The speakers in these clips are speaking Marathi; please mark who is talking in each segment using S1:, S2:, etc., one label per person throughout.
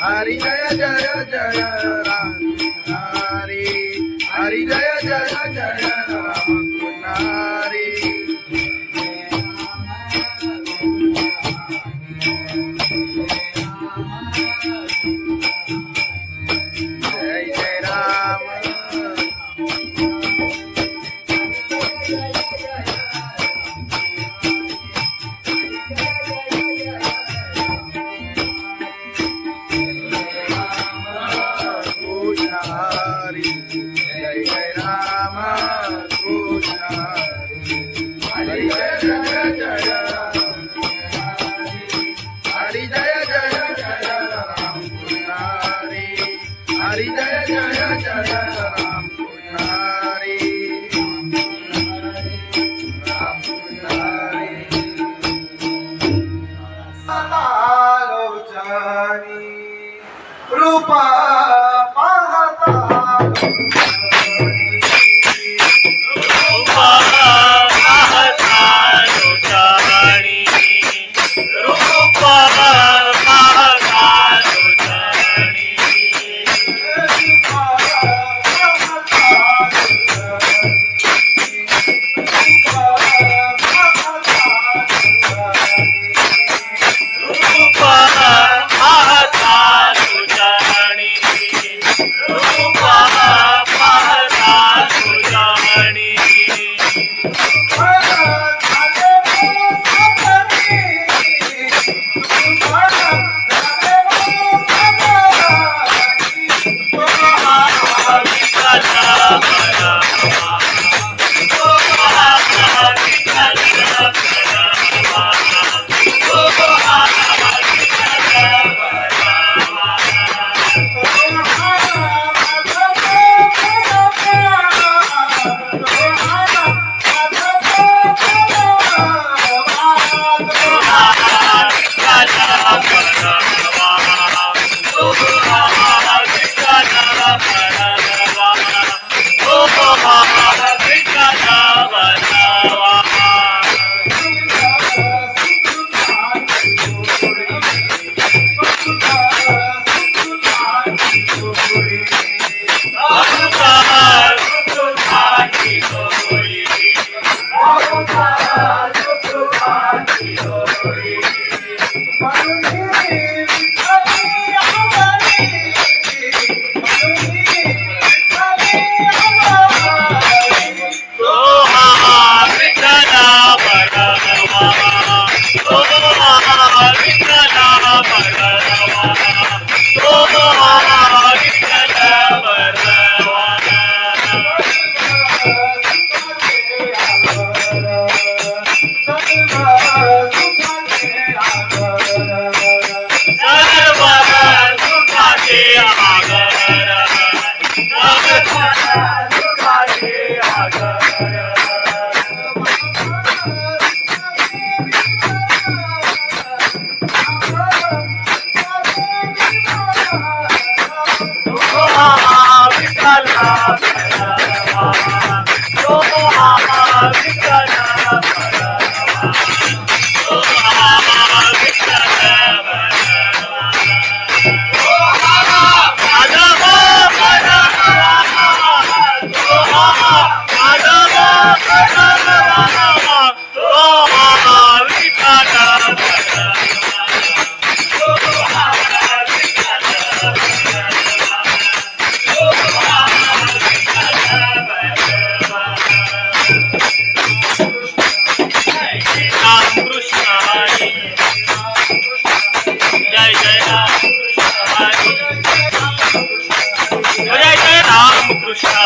S1: हरी जय जय जय राम हरी हरी जय जय जय राम हरी जय जय राम हरी जय जय राम कृष्ण हरी जय जय जय हरी जय जय जय राम कृष्ण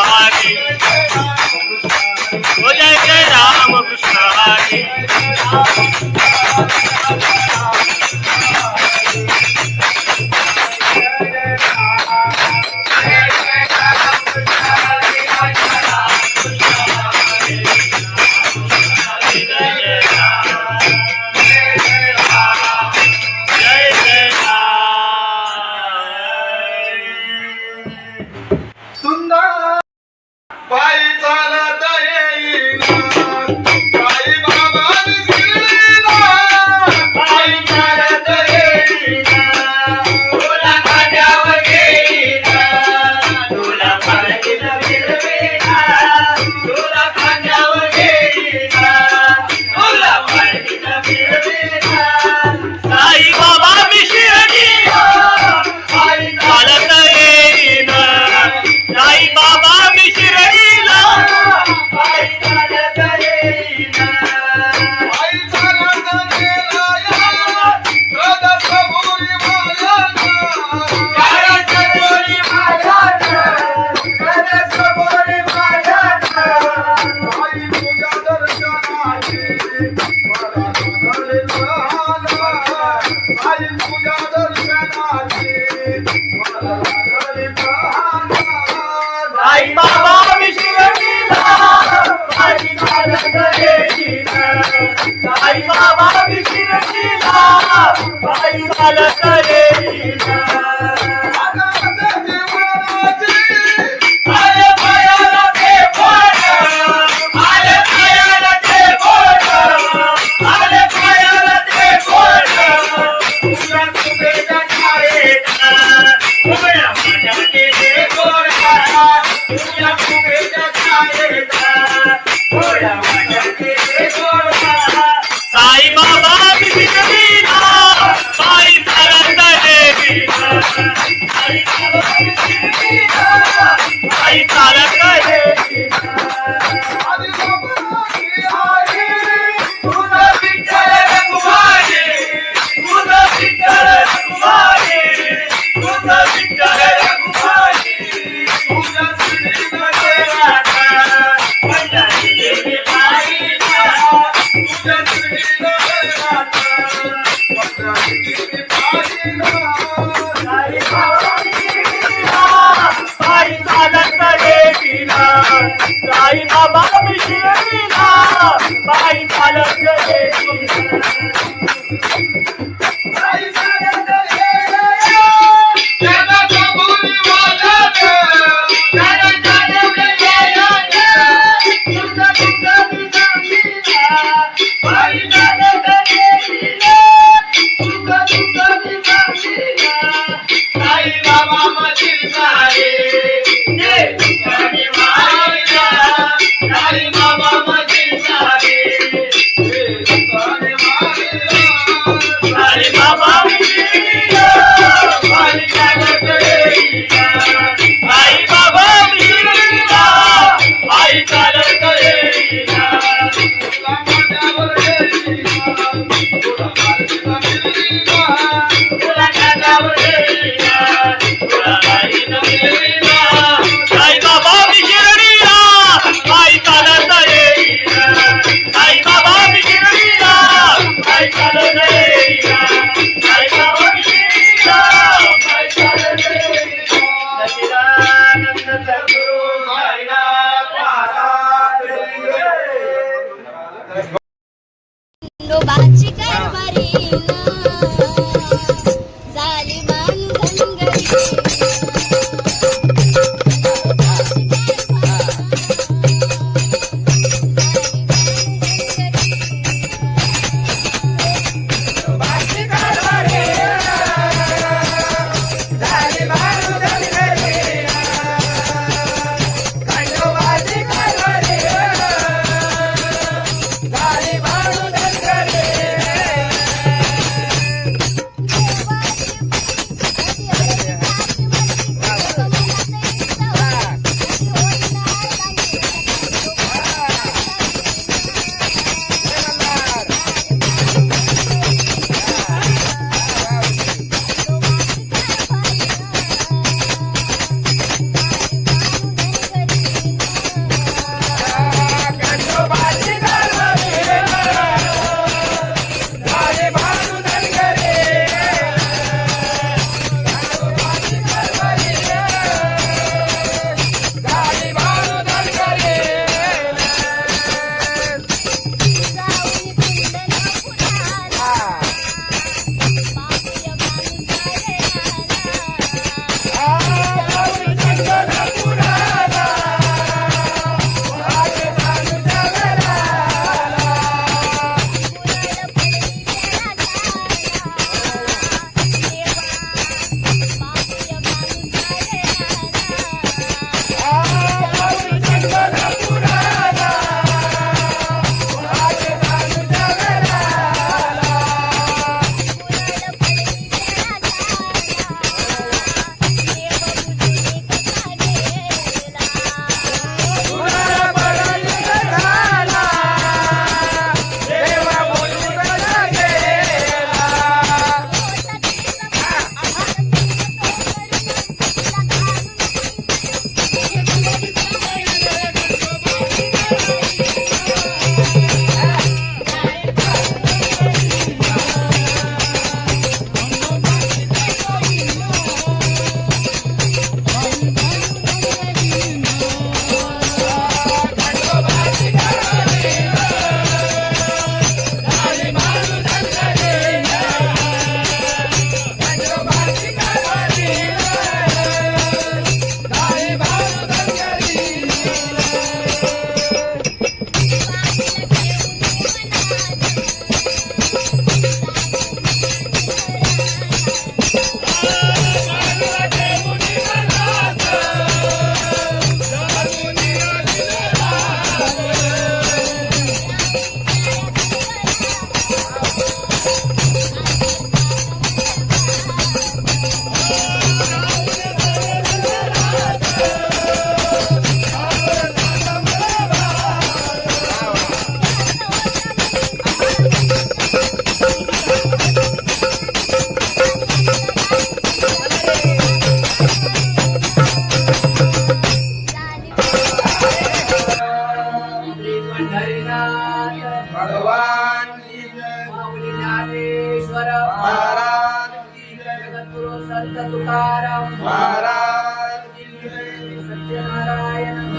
S1: हरी जय जय जय राम कृष्ण राम कृष्ण हरी रूपा पायी चालत येईना साई बाबांनी शिर्डीला
S2: पायी चालत येईना तुला खांद्यावर घेईना तुला पालखीत फिरवीना तुला खांद्यावर घेईना तुला पालखीत फिरवीना साई बाबा मी शिर्डीला पायी चालत येईना साई बाबा मी शिर्डीला पायी चालत येईना
S1: पायी चालत गेला या सदसभोरी माझ्याना
S2: सदसभोरी माझ्याना सदसभोरी माझ्याना
S1: साई तुझ्या दर्शनाची मला साई तुझ्या दर्शनाची मला
S2: साई बाबा मी शिर्डीला पायी चालत येईना साई बाबा मी शिर्डीला पायी चालत येईना आले पायाला ते बोट आले पायाला ते बोट आले पायाला ते बोट तुझ्या कुबेच्या छायेचा उभ्या माझ्या केले गोडा तुझ्या कुबेच्या छायेचा उभ्या माझ्या केले गोडा साई बाबा मी शिर्डीला पायी चालत येईना साई बाबा मी शिर्डीला पायी चालत येईना तुझं विठ्ठल रखुमाई तुझं विठ्ठल रखुमाई तुझं विठ्ठल रखुमाई तुझ्या श्रीमध्ये राधा पंढरी देवी पाहिला तुझ्या श्रीमध्ये राधा पंढरी देवी पाहिला साई बाबा मी शिर्डीला पायी चालत येईना साई बाबा मी शिर्डीला पायी चालत येईना पायी चालत येईना
S1: सदसभोरी माझ्याना
S2: तुझं दुःख मी सांगीना पायी चालत येईना तुझं दुःख मी सांगीना साई बाबा मशील सारे जे दुःखाने मारिला साई बाबा मशील सारे साई बाबा मी शिर्डीला पायी चालत येईना साई बाबा मी शिर्डीला पायी चालत येईना तुला खांद्यावर घेईना तुला पालखीत फिरवीना साई बाबा मी शिर्डीला पायी चालत येईना साई बाबा मी शिर्डीला पायी चालत येईना साई बाबा मी शिर्डीला पायी चालत येईना सच्चिदानंद सद्गुरु साईनाथ महाराज
S3: लोबाची कारभारी झाली बांधनगरी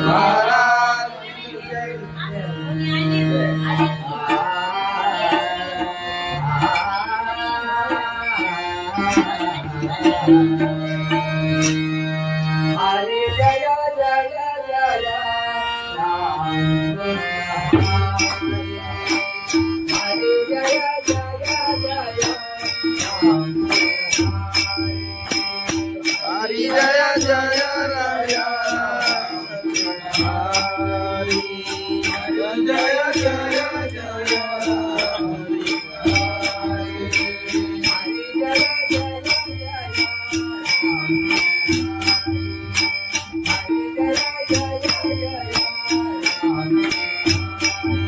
S1: महाराज की जय.
S4: हरे जय जय जय राम हरे जय जय जय राम
S1: हरि जय जय राया हरि जय जय जय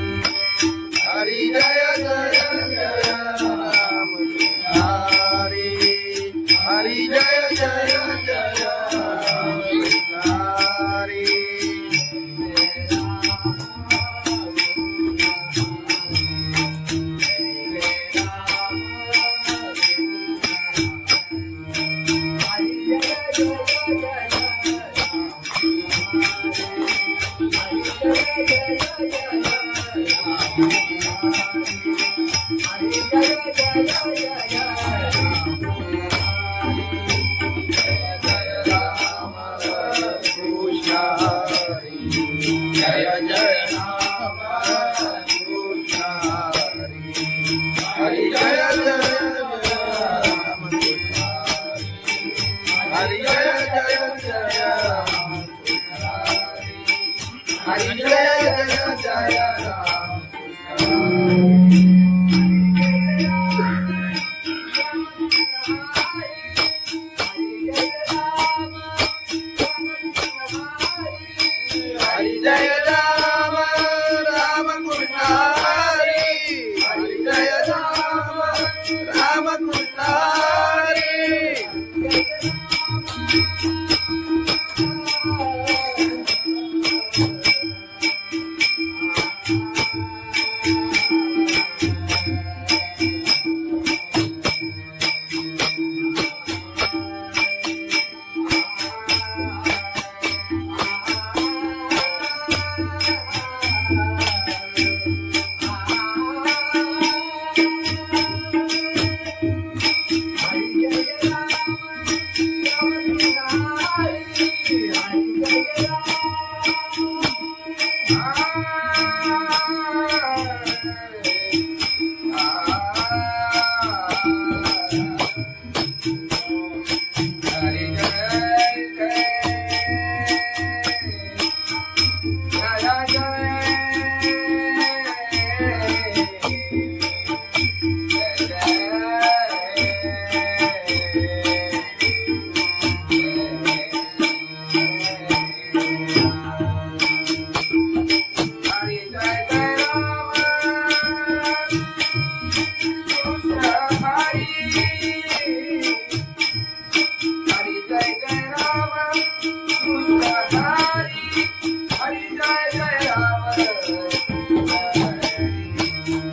S1: हरि जय जय जय राम हरि हरि जय जय जय राम हरि जय जय राम कृष्ण हरि जय जय राम हरि जय जय जय राम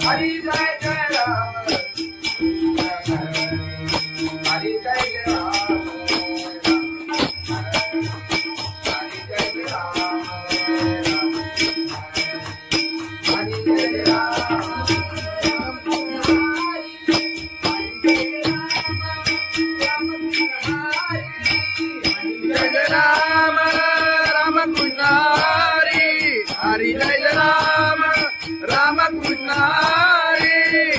S1: हरि जय जय जय राम हरि जय राम राम कृष्ण हरि हरि जय राम राम कृष्ण हरि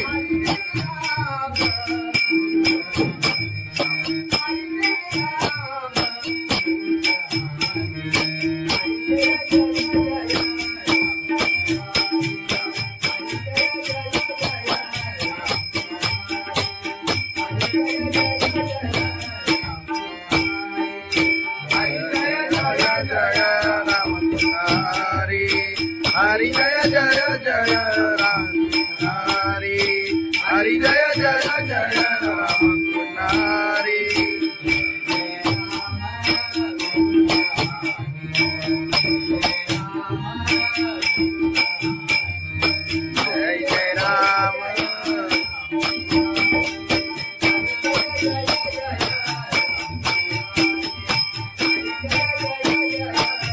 S1: हरि जय राम राम कृष्ण हरि हरि जय जय जय राम हरि हरि जय जय जय राम हरि जय जय राम
S4: जय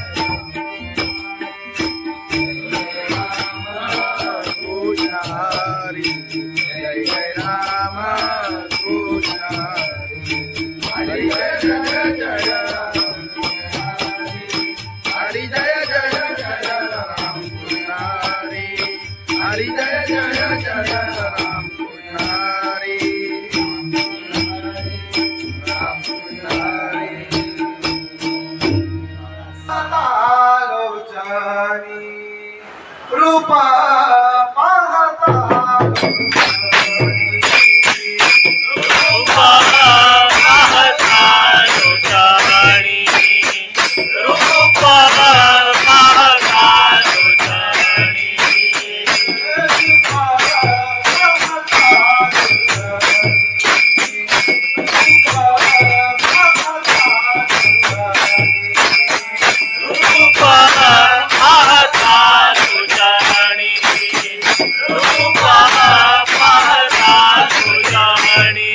S1: रूप पाहता
S2: रूप पाहता तुझ्याणी रूप पाहता तुझ्याणी रूप पाहता तुझ्याणी रूप पाहता तुझ्याणी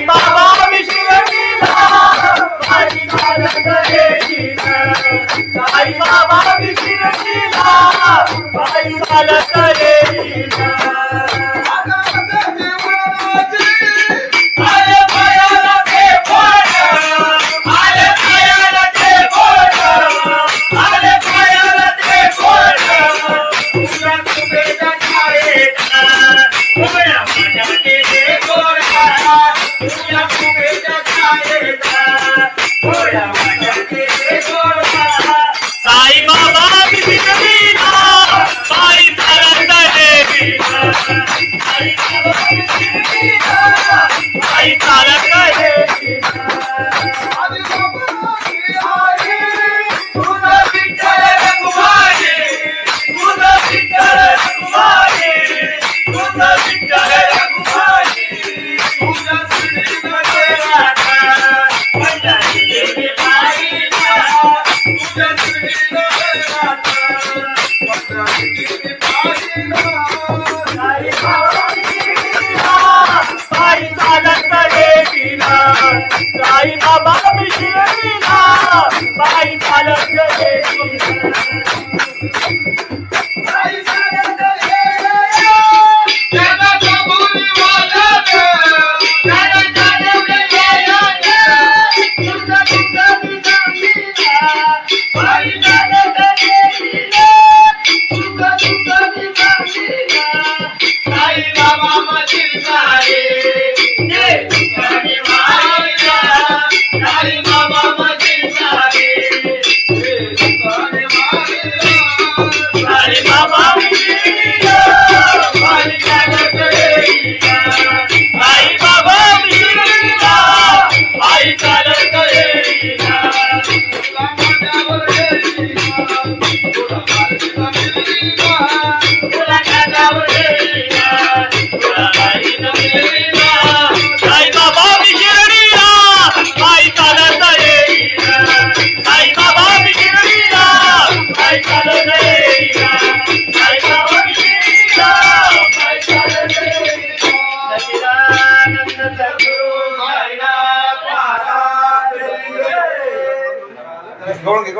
S2: बाबा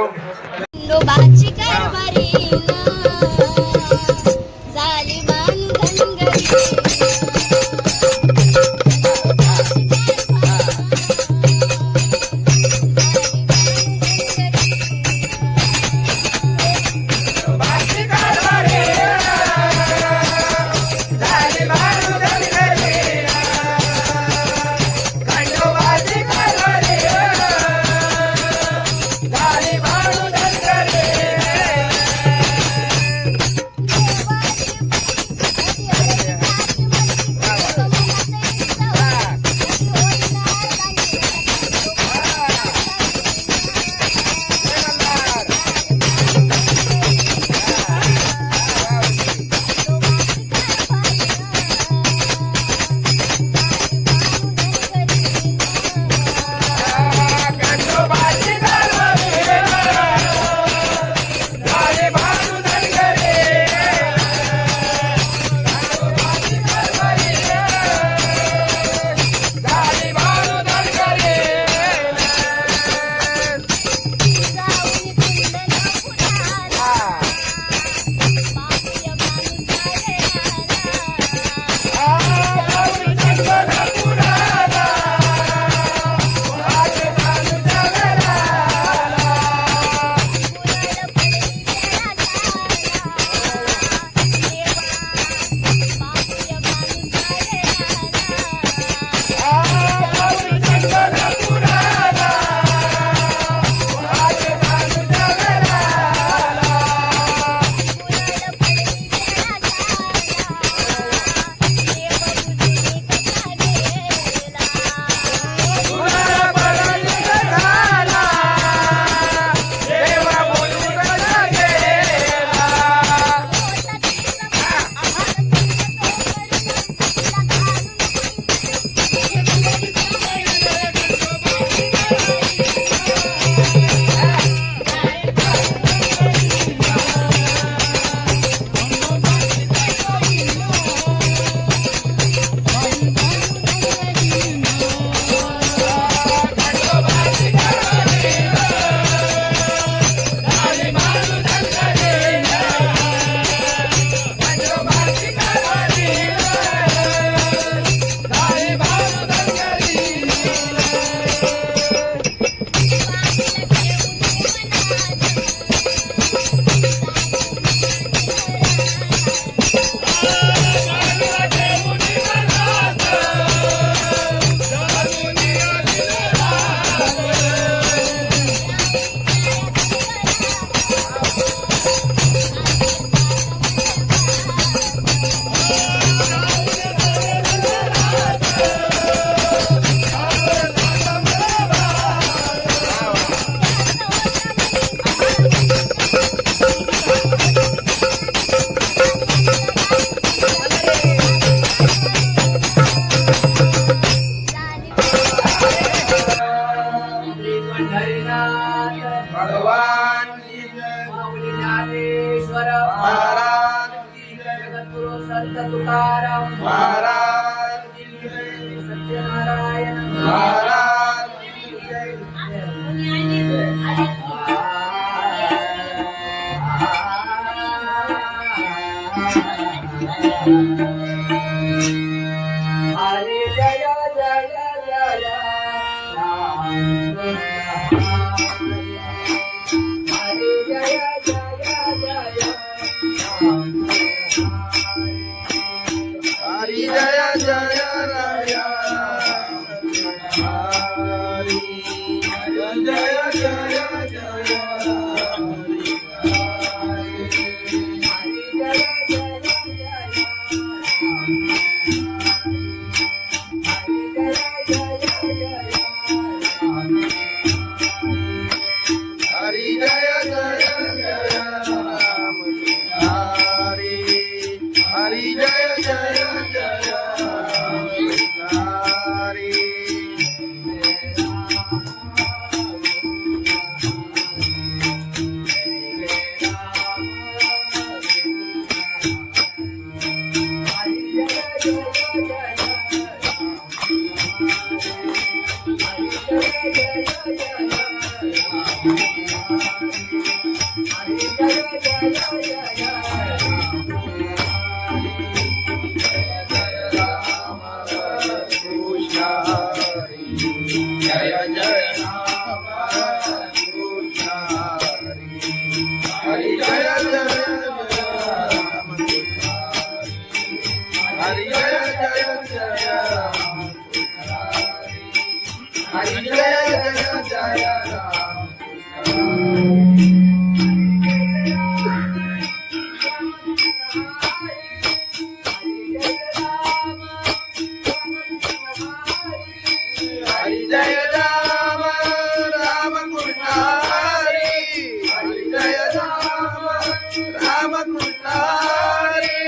S3: खंडोबाची कारभारी झाली धनगरी
S4: तुकाराम
S1: महाराज की जय,
S4: सत्यनारायण
S1: महाराज की जय.
S4: हरे जय जय जय राम हरे जय जय जय राम
S1: हरी जय जय राय हरी जय जय जय हरी जय जय जय राम हरी जय जय जय राम हरी जय राम राम कृष्ण हरी हरी जय राम राम कृष्ण हरी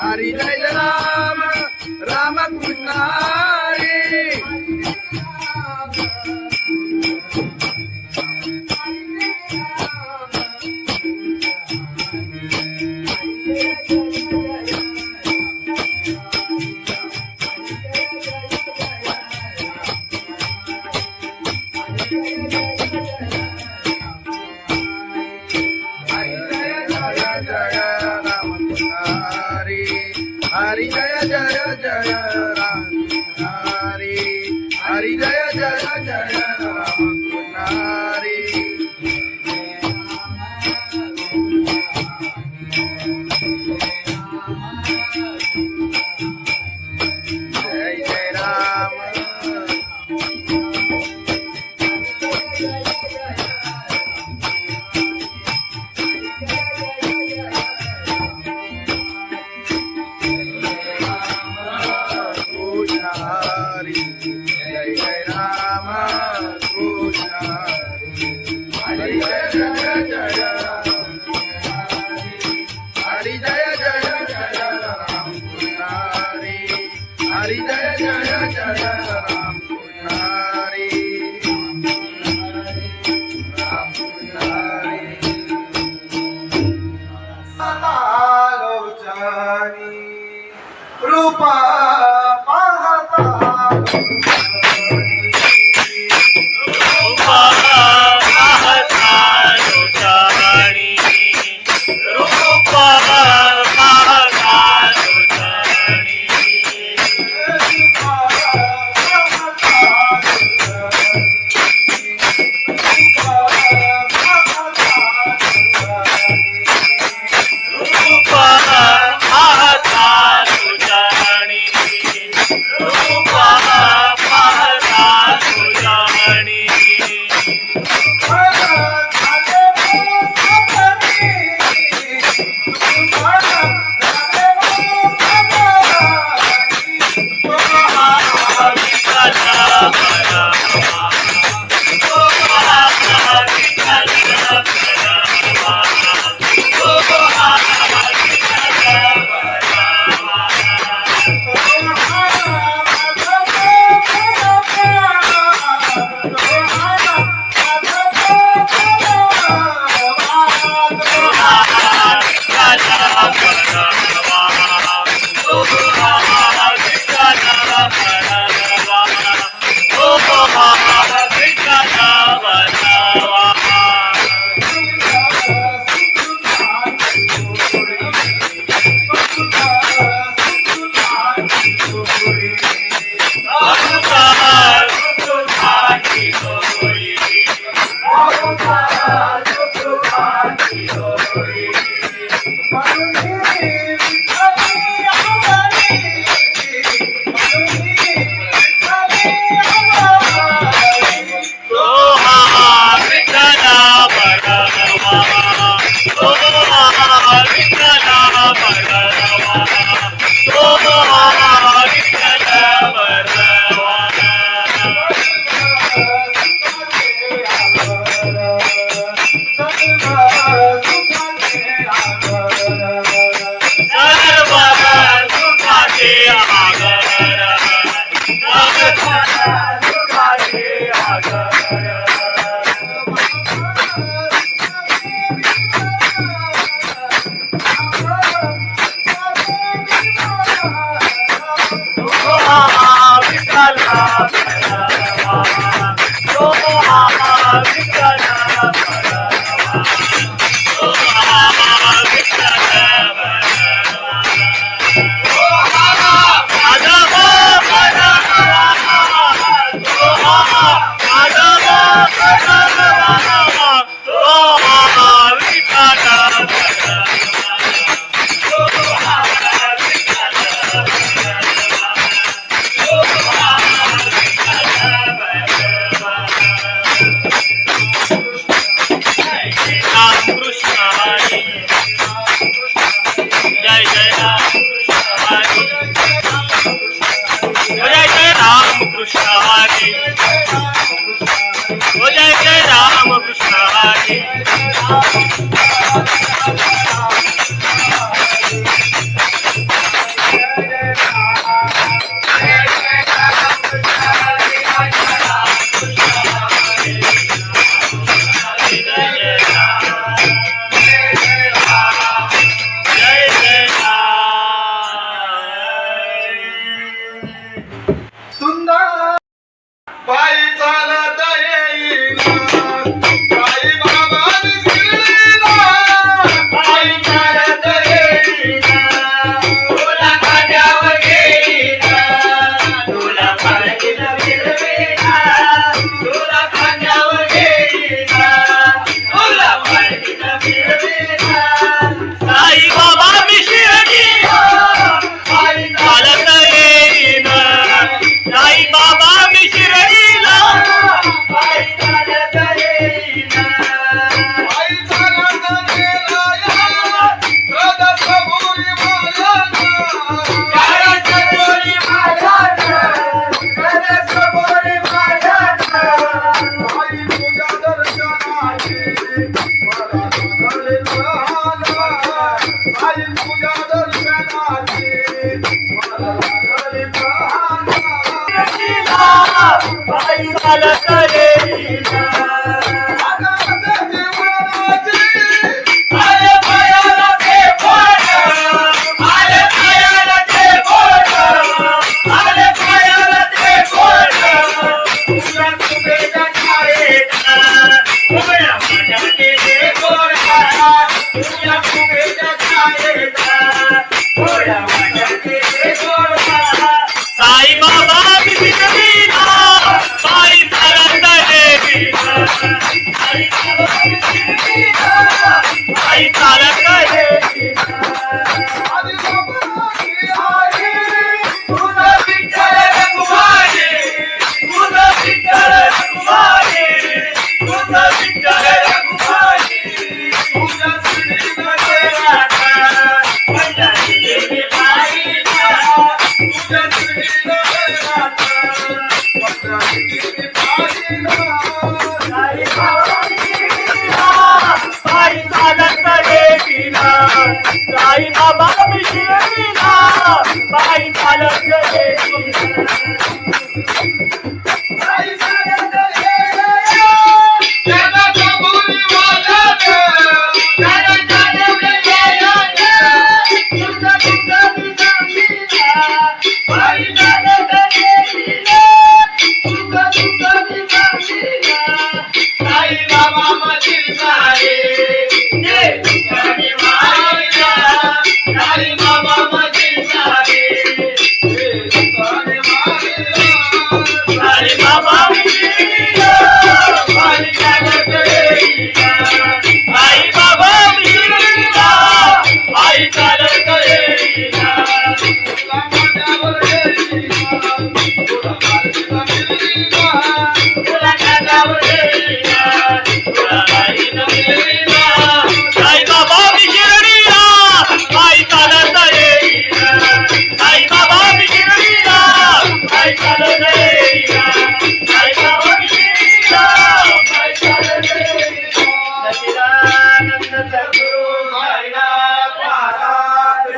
S1: हरी जय राम राम कृष्ण हरी हरि जय जय जय राम हरि हरि जय जय जय राम हरि जय जय राम हरि जय जय राम कृष्ण हरि जय जय जय हरि जय जय जय राम कृष्ण हरि हरि जय जय जय राम कृष्ण हरि राम कृष्ण हरि आलोचनी रूपा पायी चालत येईन साई बाबा शिर्डीला पायी चालत येईन तुला खांद्यावर घेईन तुला पालखीत फिरवीन तुला खांद्यावर घेईन तुला पालखीत फिरवीन
S2: साई बाबा मी शिर्डीला
S1: पायी
S2: चालत येईन साई बाबा मी शिर्डीला
S1: पायी चालत येईन पायी चालत गेला या रथसभोरी मायानं रथसभोरी मायानं रथसभोरी मायानं आई तुझ्या दर्शनाची मला झालं आई तुझ्या दर्शनाची मला झालं
S2: पायी चालत येईन
S1: आले पायाला ते बोट आले पायाला ते बोट आले पायाला ते बोट तुझ्या तुझ्या छायेत उभ्या माझ्या केले गोरा तुझ्या तुझ्या छायेत उभ्या माझ्या केले गोरा
S2: साई बाबा मी शिर्डीला पायी चालत येईन साई बाबा मी शिर्डीला पायी चालत येईन
S1: आदि बाबाची आई तुझा विठ्ठल रघुमाई तुझा विठ्ठल रघुमाई तुझा विठ्ठल रघुमाई तुझ्या श्रीमध्ये राधा माझ्या देवी बाईला तुझ्या श्रीमध्ये राधा माझ्या देवी बाईला
S2: साई बाबा मी शिर्डीला पायी चालत येईन साई बाबा मी शिर्डीला पायी चालत येईन
S1: आई चालत येईन त्याला कबुली वाजत त्याला जाणवले वाजत तुझा तुझा निजामीला आई चालत येईन तुझा तुझा निजामीला साई बाबा मधील सारे जे तुझ्याने मायला साई बाबा मधील सारे जे तुझ्याने मायला
S2: साई बाबा मी शिर्डीला
S1: पायी चालत येईन
S2: साई बाबा मी शिर्डीला पायी चालत येईन
S1: तुला माझ्यावर येईन तुला पालखीला फिरवीन
S2: तुला खांद्यावर घेईन तुला पालखीत फिरवीन साई बाबा मी शिर्डीला पायी चालत येईन साई बाबा मी शिर्डीला पायी चालत येईन साई बाबा मी शिर्डीला पायी चालत येईन सच्चिदानंद सद्गुरु
S1: साईनाथ महाराज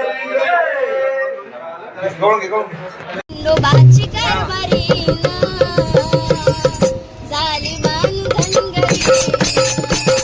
S3: खंडोबाची कारभारी झाली बांधन घरी
S4: झाली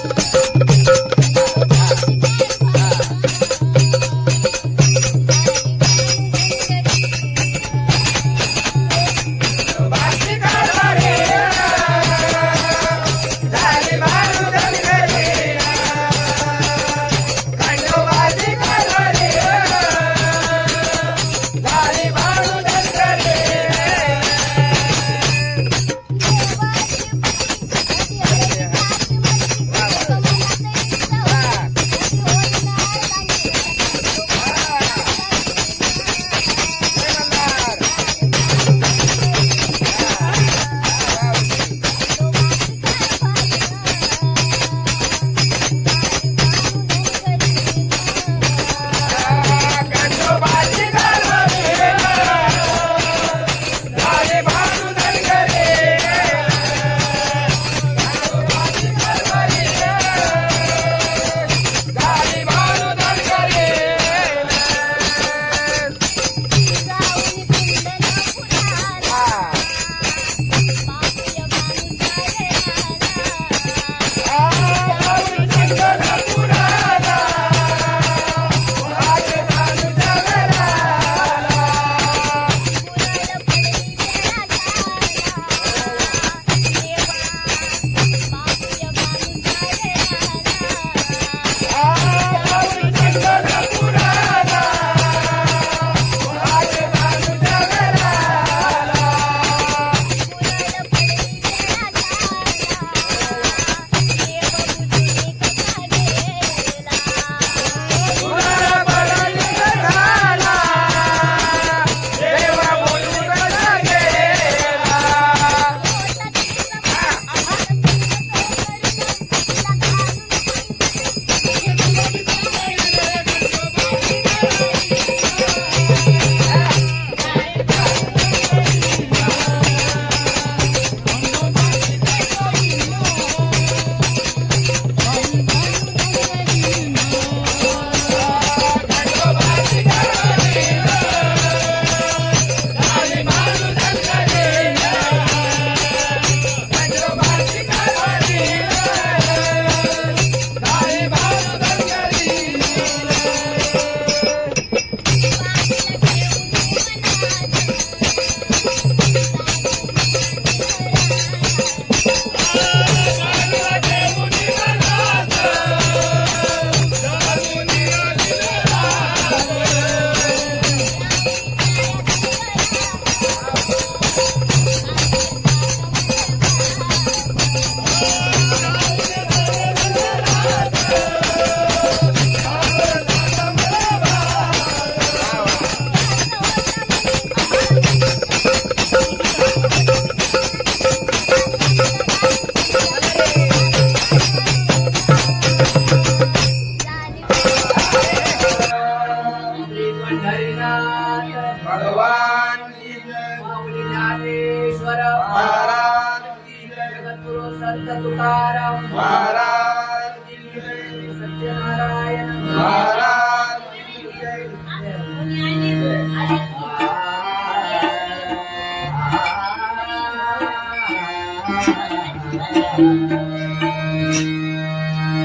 S1: महाराज की जय
S4: सत्यनारायण
S1: महाराज की जय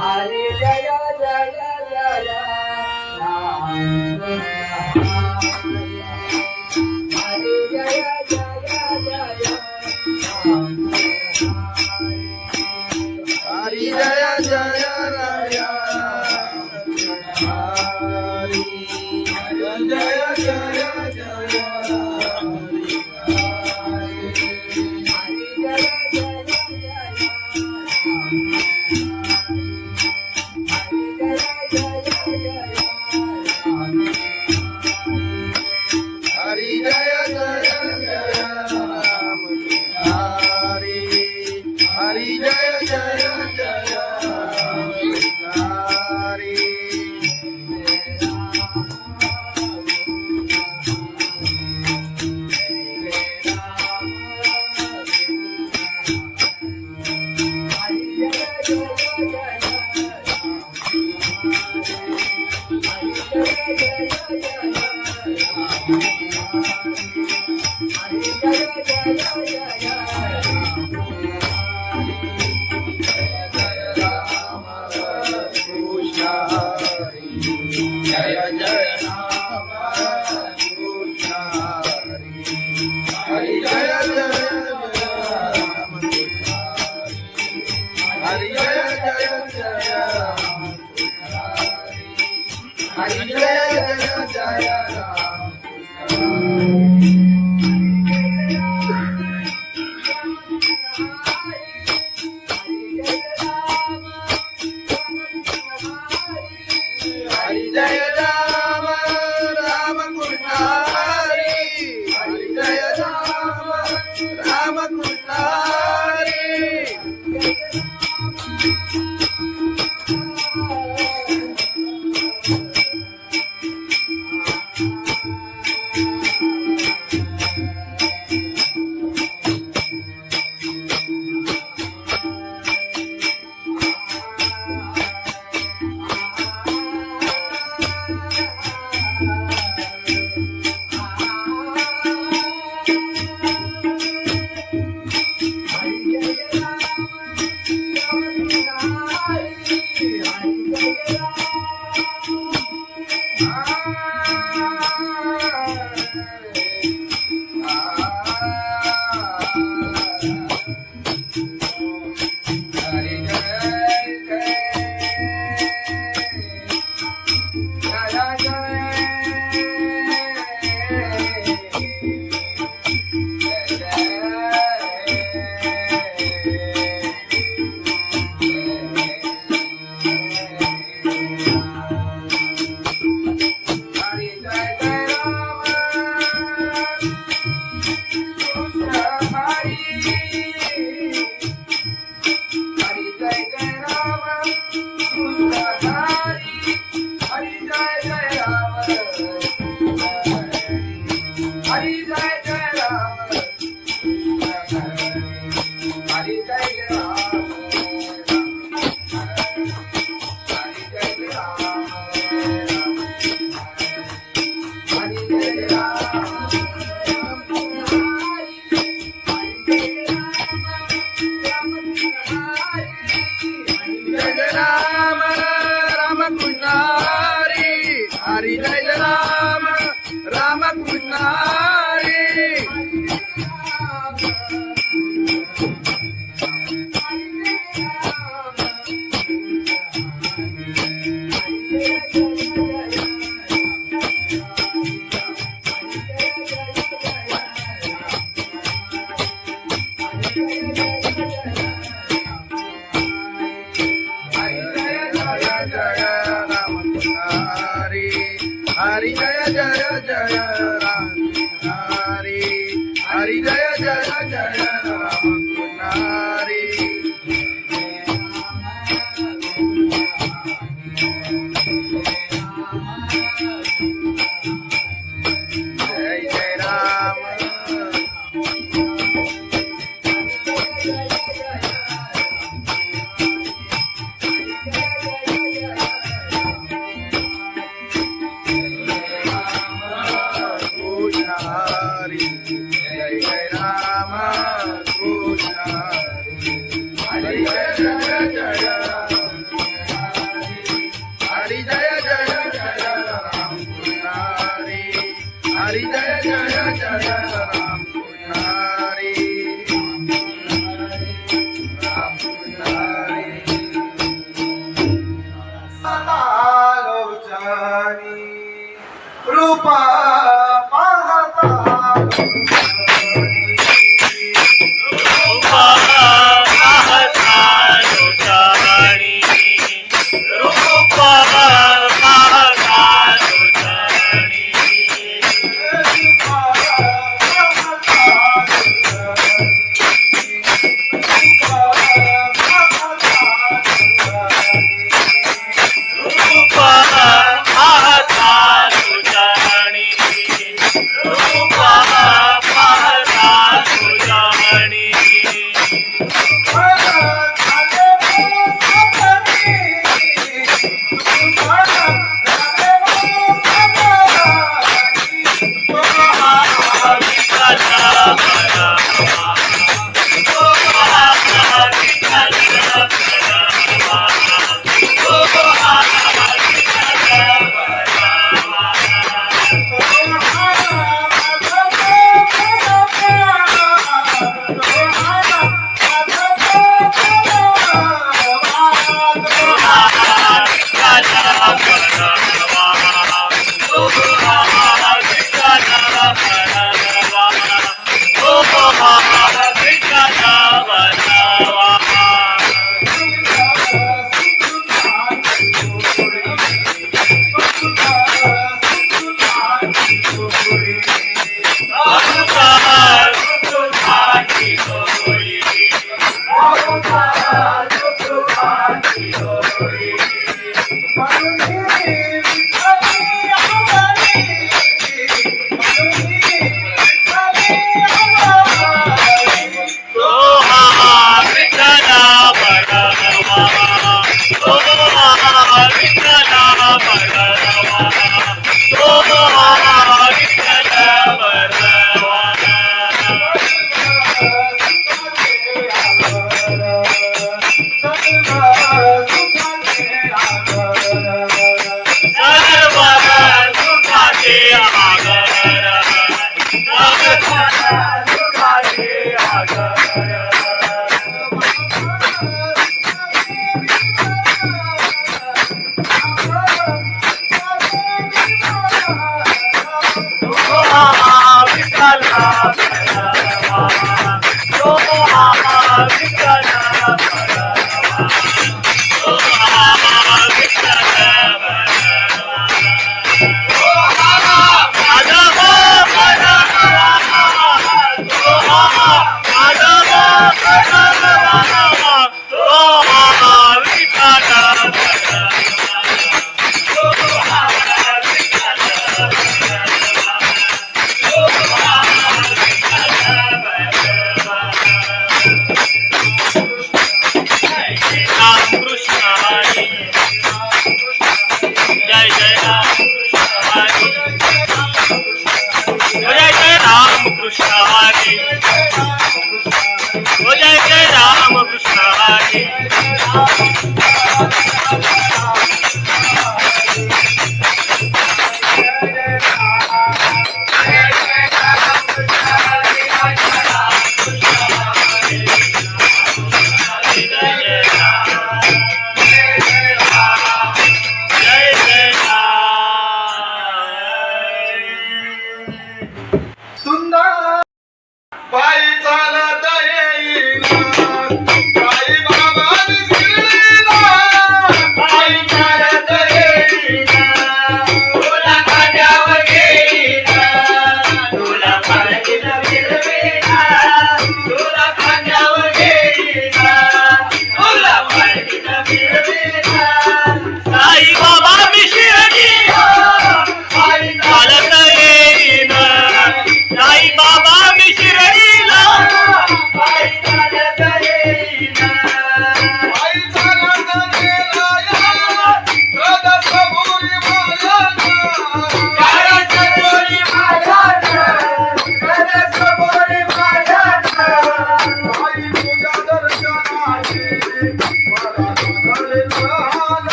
S4: हरे जय जय जय राम हरे जय जय जय राम
S1: हरि जय जय राया हरि जय जय जय हरि जय जय जय राम हरि हरि जय जय जय राम हरि हरि जय राम राम कृष्ण हरि हरि जय राम राम कृष्ण हरि हरि जय राम राम कृष्ण हरि हरि जय जय जय राम हरि हरि जय जय जय राम हरि जय जय राम रूप पाहता
S2: रूपा पाहता लोटाणी रूपा पाहता लोटाणी रूपा पाहता लोटाणी रूपा पाहता लोटाणी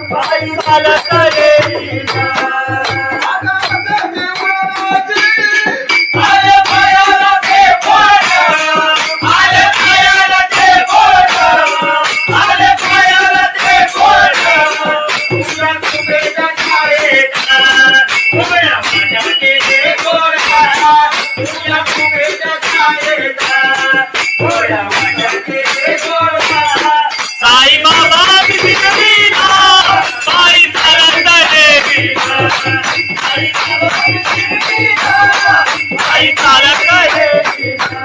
S2: बाई मला करे बाई चालत देवीला आई बाबा आई चालत देवीला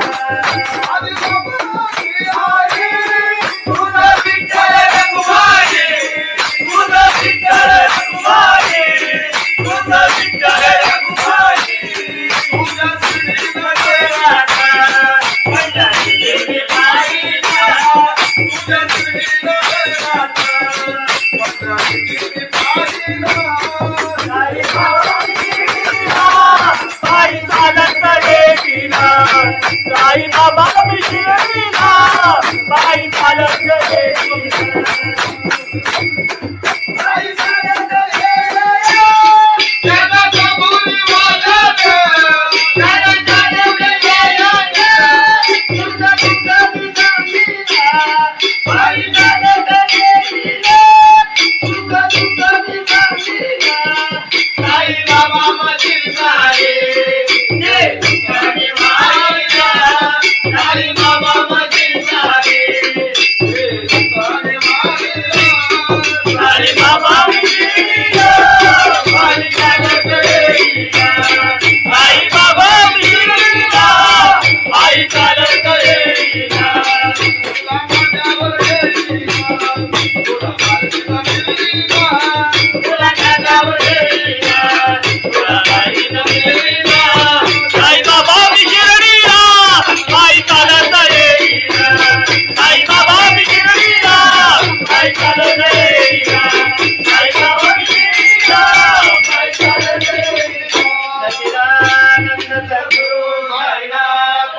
S1: आदि बाबाची आई तुझा विठ्ठल रखुमाई
S2: तुझं विठ्ठल रखुमाई तुझं विठ्ठल रखुमाई
S1: तुझ्या श्रीनगर
S2: पंढरी देवी बाईला
S1: तुझ्या श्रीनगरात पंढरी देवी बाईला
S2: आई बाबा मिशिरीला बाई चालत देवीला आई बाबा मिशिरीला बाई चालत देवीला
S1: आई चालत गेल्या जगाचा बोलीवालात
S2: जगाच्या देवीला तुझं तुझं विचारीला बाई चालत देवीला तुझं तुझं विचारीला आई बाबा मजिलनारे ये तुझी माईला आई बाबा मजिलनारे आई बाबा मिशिरीला बाई चालत देवीला आई बाबा मिशिरीला आई चालत देवीला तुला खांद्यावर देवीला तुला बाईनं मिळवीला आई बाबा मिशिरीला आई चालत देवीला आई बाबा मिशिरीला आई चालत देवीला आई बाबा मिशिरीला आई चालत देवीला सच्चिदानंद सद्गुरु साईनाथ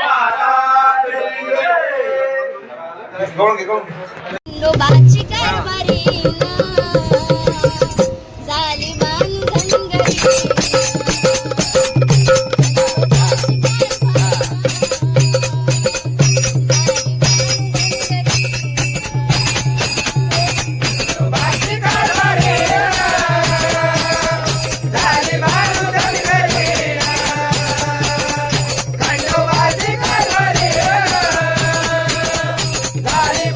S3: खंडोबाची कारभारी झाली बांधनगरी
S1: झाली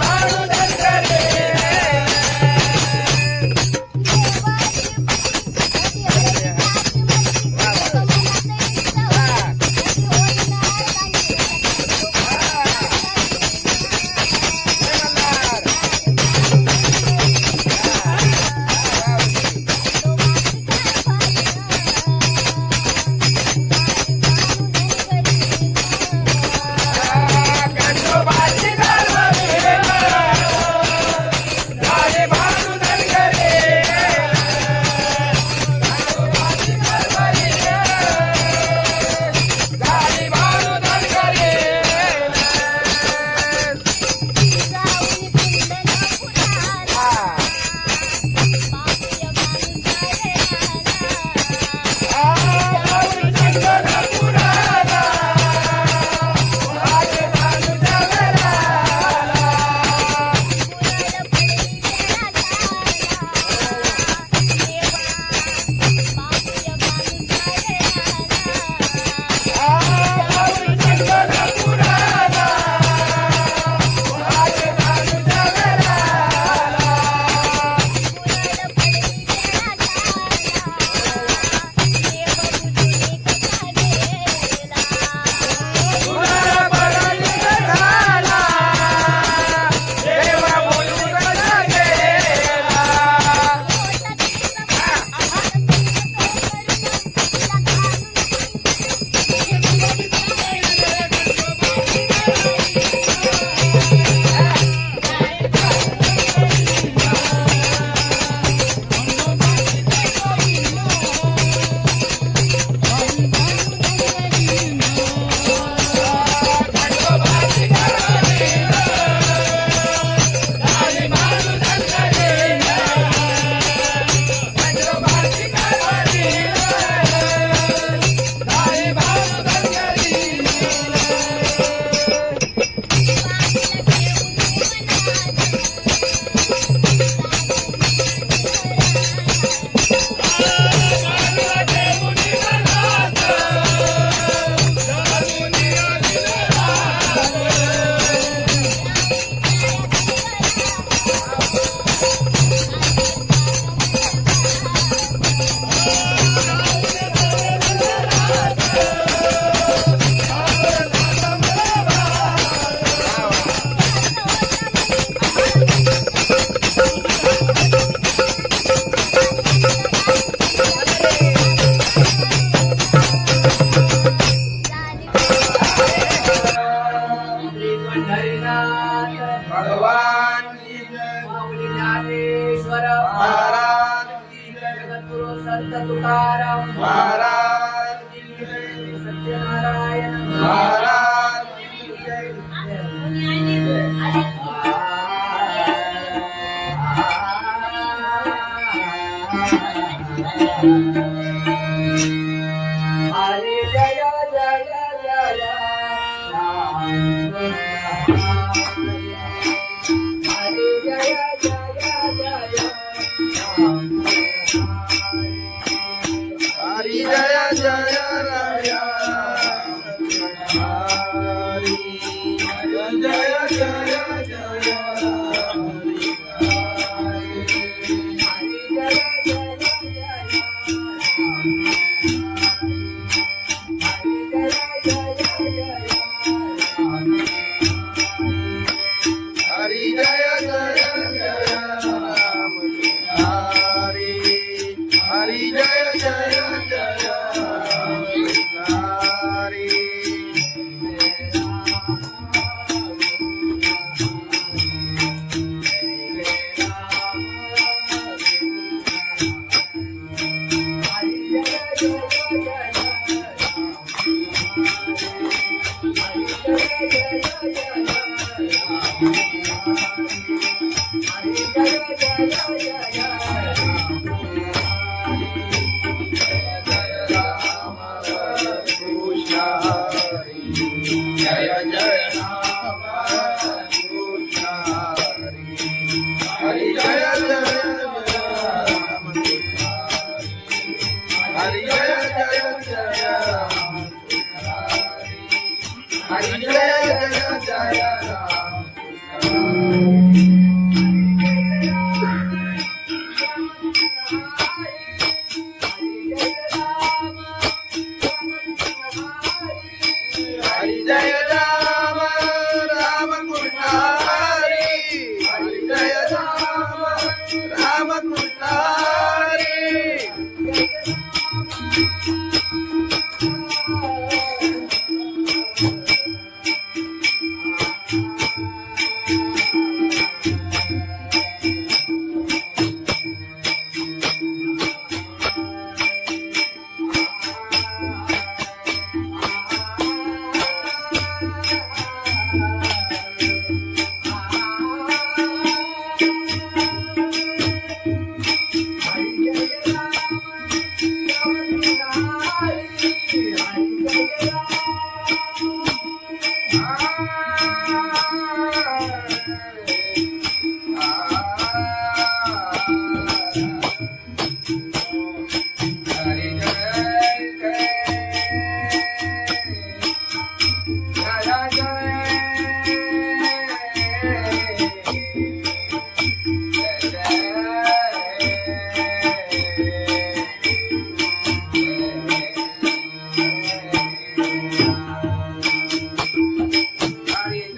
S4: ज्ञानेश्वर
S1: महाराज की जय,
S4: जगद्गुरु संत तुकाराम
S1: महाराज की जय,
S4: सत्यनारायण
S1: महाराज की जय.
S4: हरे जय जय जय राम हरे जय जय जय राम
S1: हरि जय जय राया, हरि जय जय जय हरि जय जय जय राम हरि, हरि जय जय जय राम हरि.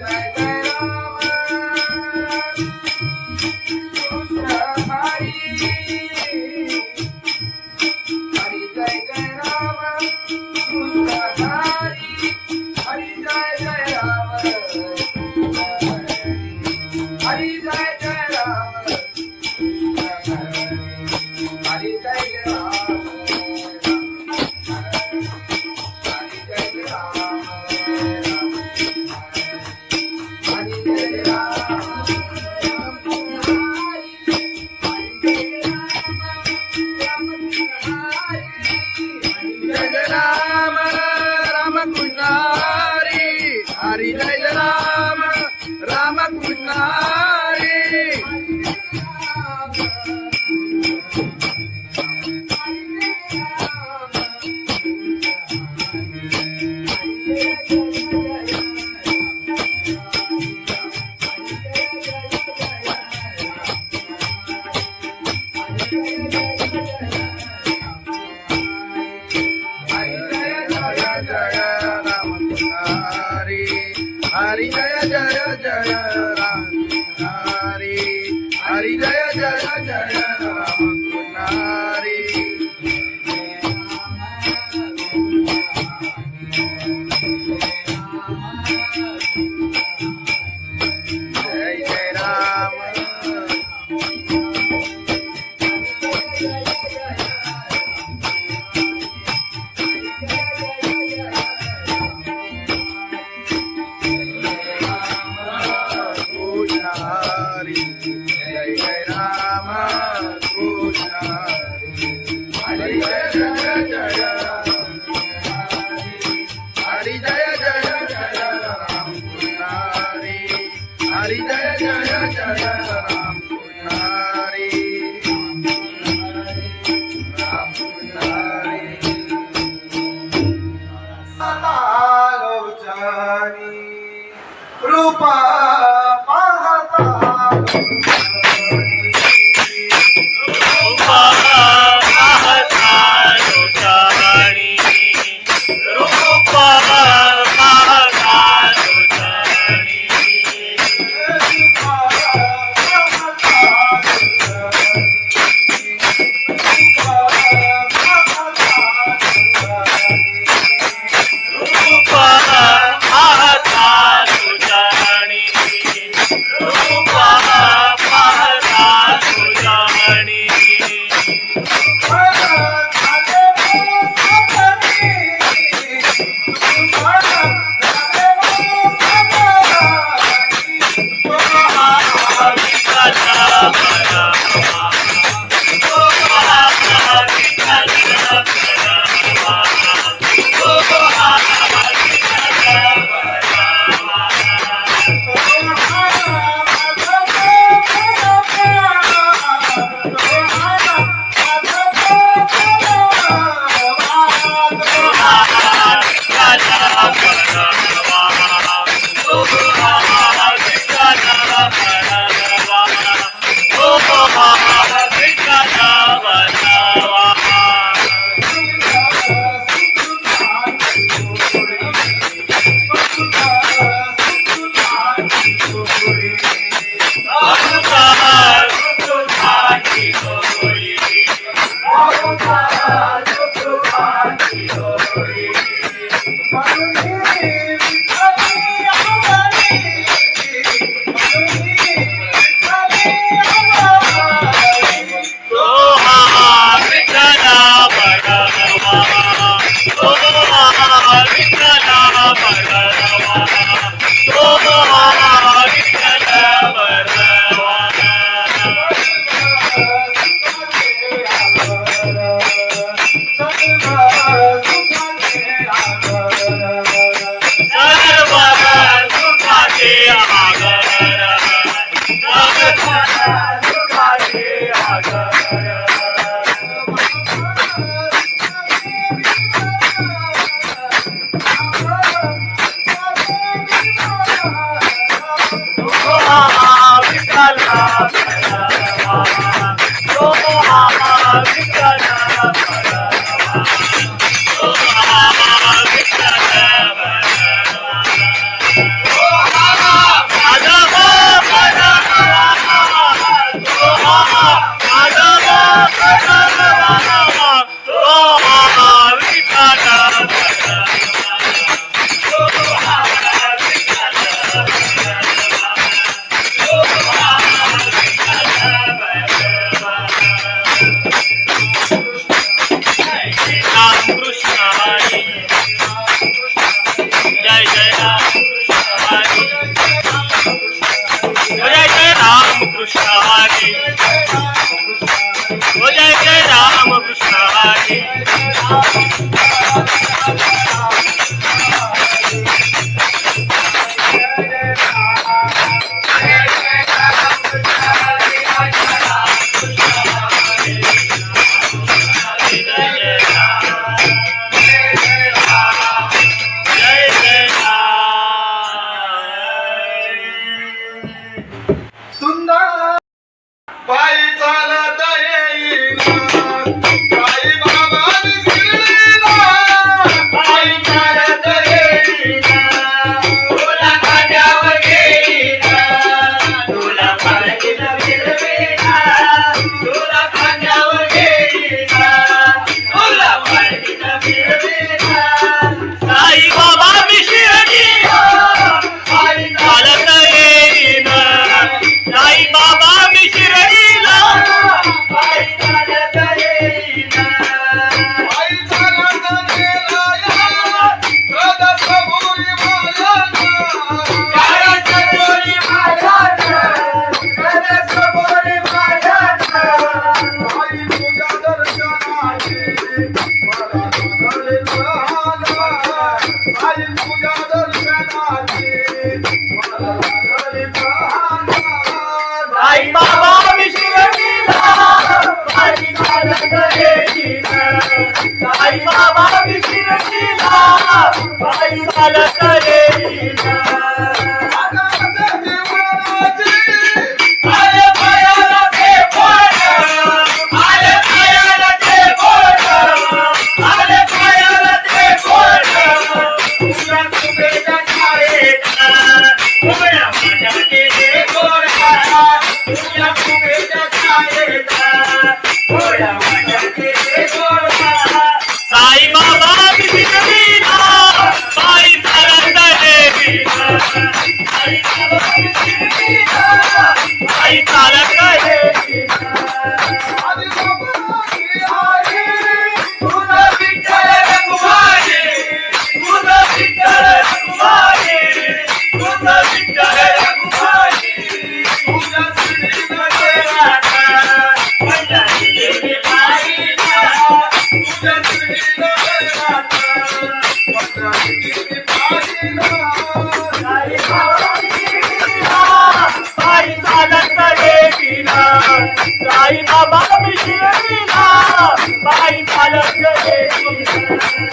S1: जय जय राम कृष्ण हरि, हरि जय जय राम कृष्ण हरि, जय जय राम हरि, जय जय राम हरि जय राम राम कृष्ण हरि, हरि जय राम राम कृष्ण हरि. हरि जय राम राम कृष्ण हरि. हरि जय जय जय राम हरि, हरि जय जय जय राम हरि. जय जय राम जय राम कृष्ण हरी जय जय जय राम हरी जय जय जय राम कृष्ण हरी जय जय जय राम कृष्ण राम कृष्ण आलोचनी रूपा पाहता
S2: रूपा पाहता लोचनी रूपा पाहता लोचनी रूपा पाहता लोचनी रूपा पाहता लोचनी
S4: चालत
S2: साई बाबा मी शिर्डीला पायी चालत गेले.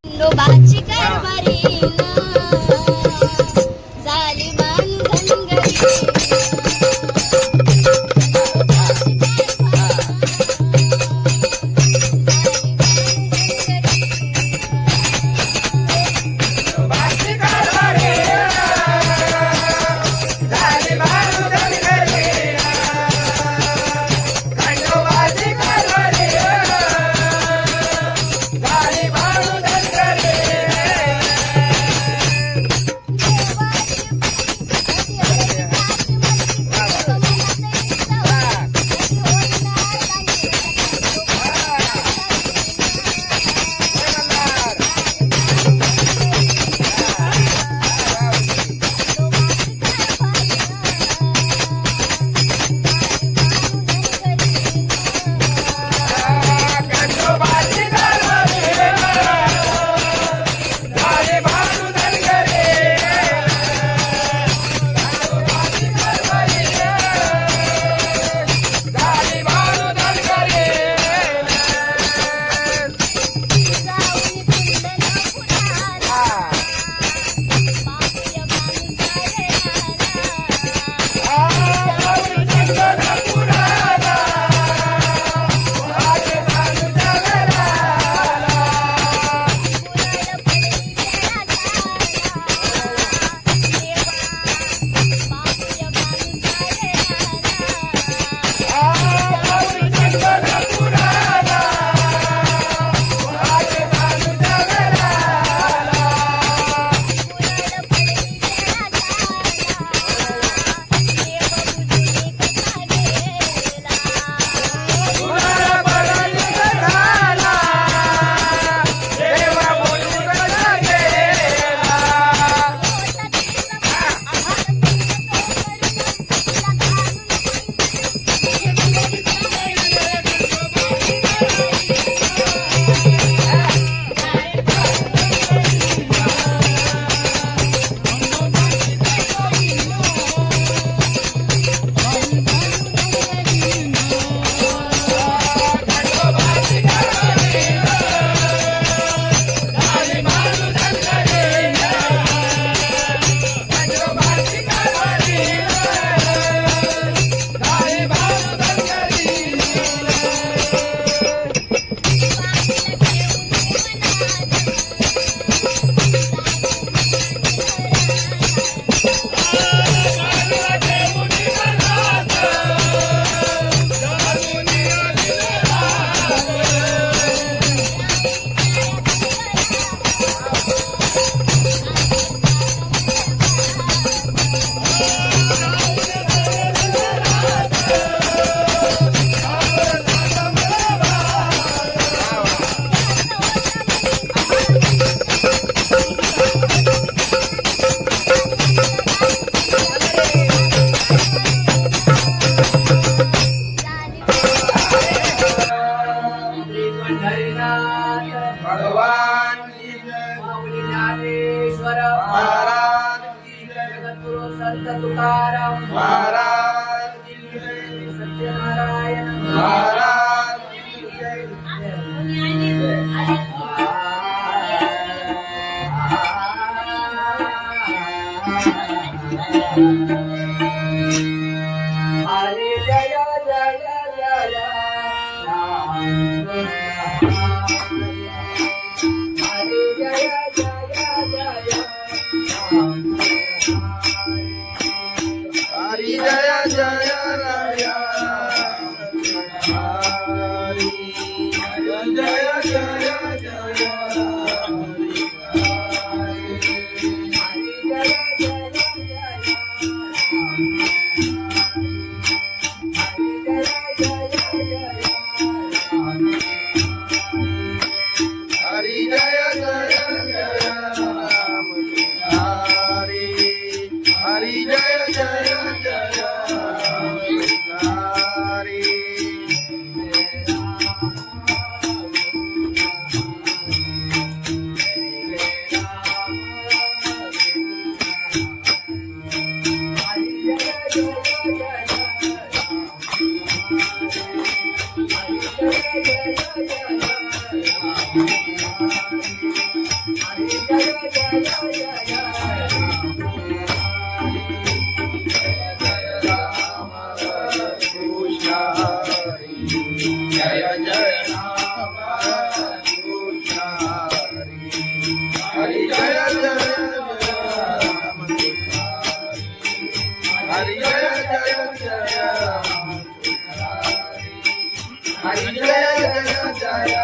S3: खंडोबाची कारभारी झाली बांधन घरी.
S4: संत तुकाराम
S1: महाराज
S4: सत्यनारायण
S1: महाराज
S4: हरी जय जय जय राम
S1: हरी जय जय जय हरी जय जय जय हरी जय जय जय राम हरी हरी जय जय जय हरी जय जय राम कृष्ण हरि जय जय राम हरि जय जय जय राम हरि जय जय जय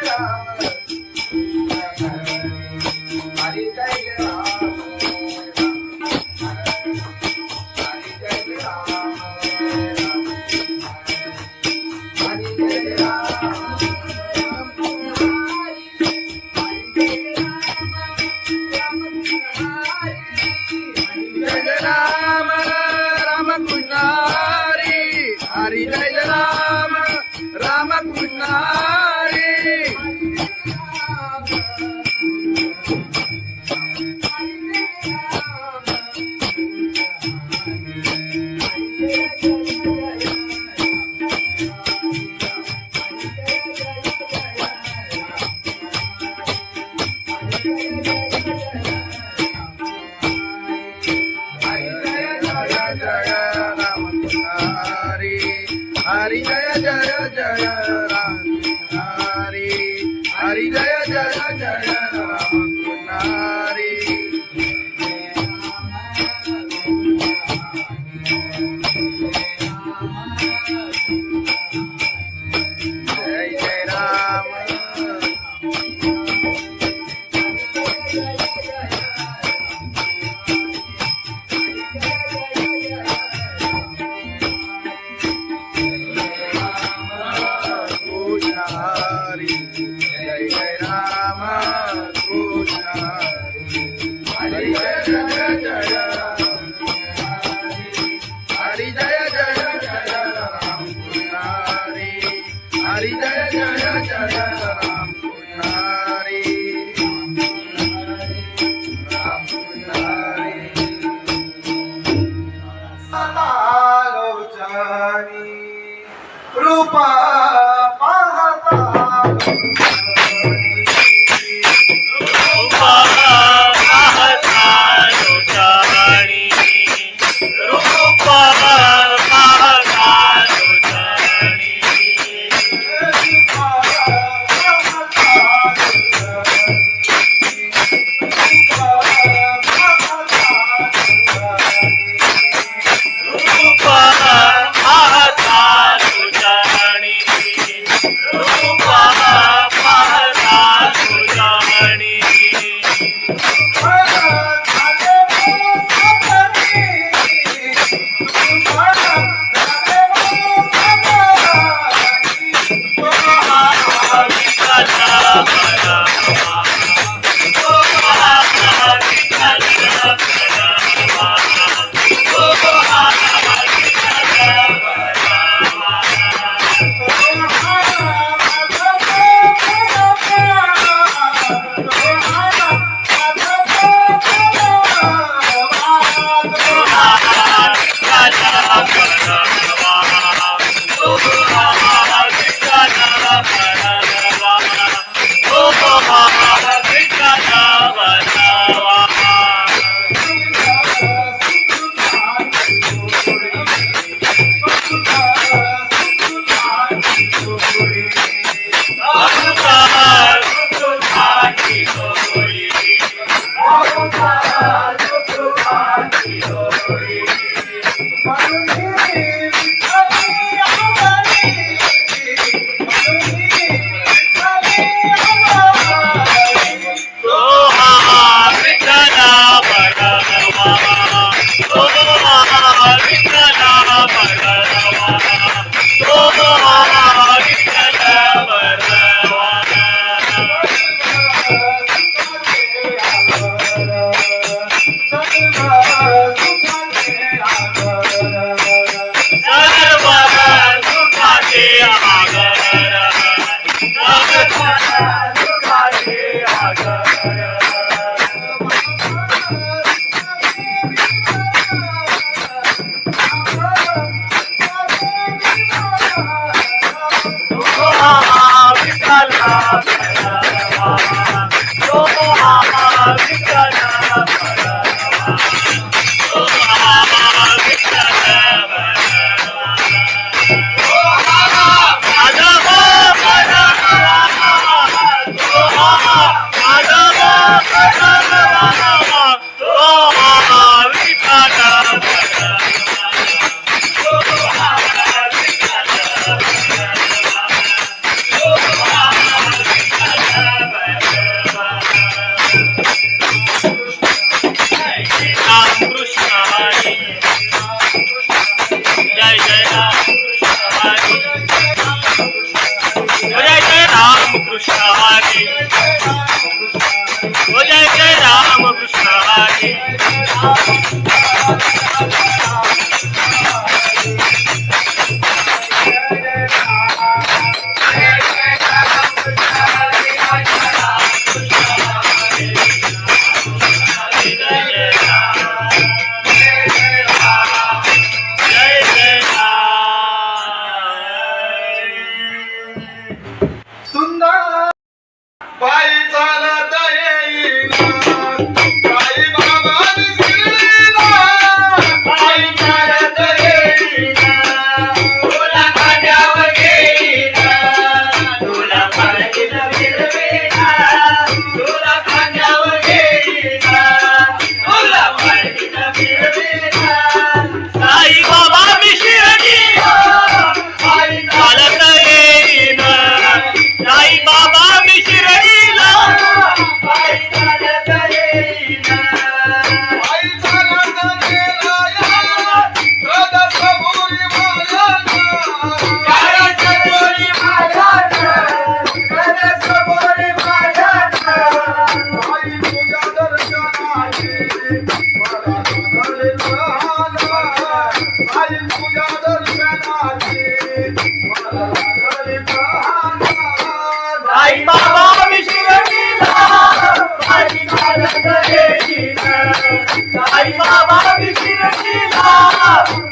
S1: राम हरि जय राम राम कृष्ण हरि हरि जय राम राम कृष्ण हरि हरि जय राम राम कृष्ण हरि हरि जय जय जय राम हरि हरि जय जय जय राम हरि जय जय राम हरि जय जय राम कृष्ण हरि जय जय जय हरि जय जय जय राम हरी जय जय जय राम पुजारी राम पुजारी लोचनी रूपा पाहता
S2: रूपा पाहता लोचनी रूपा पाहता लोचनी रूपा पाहता लोचनी रूपा पाहता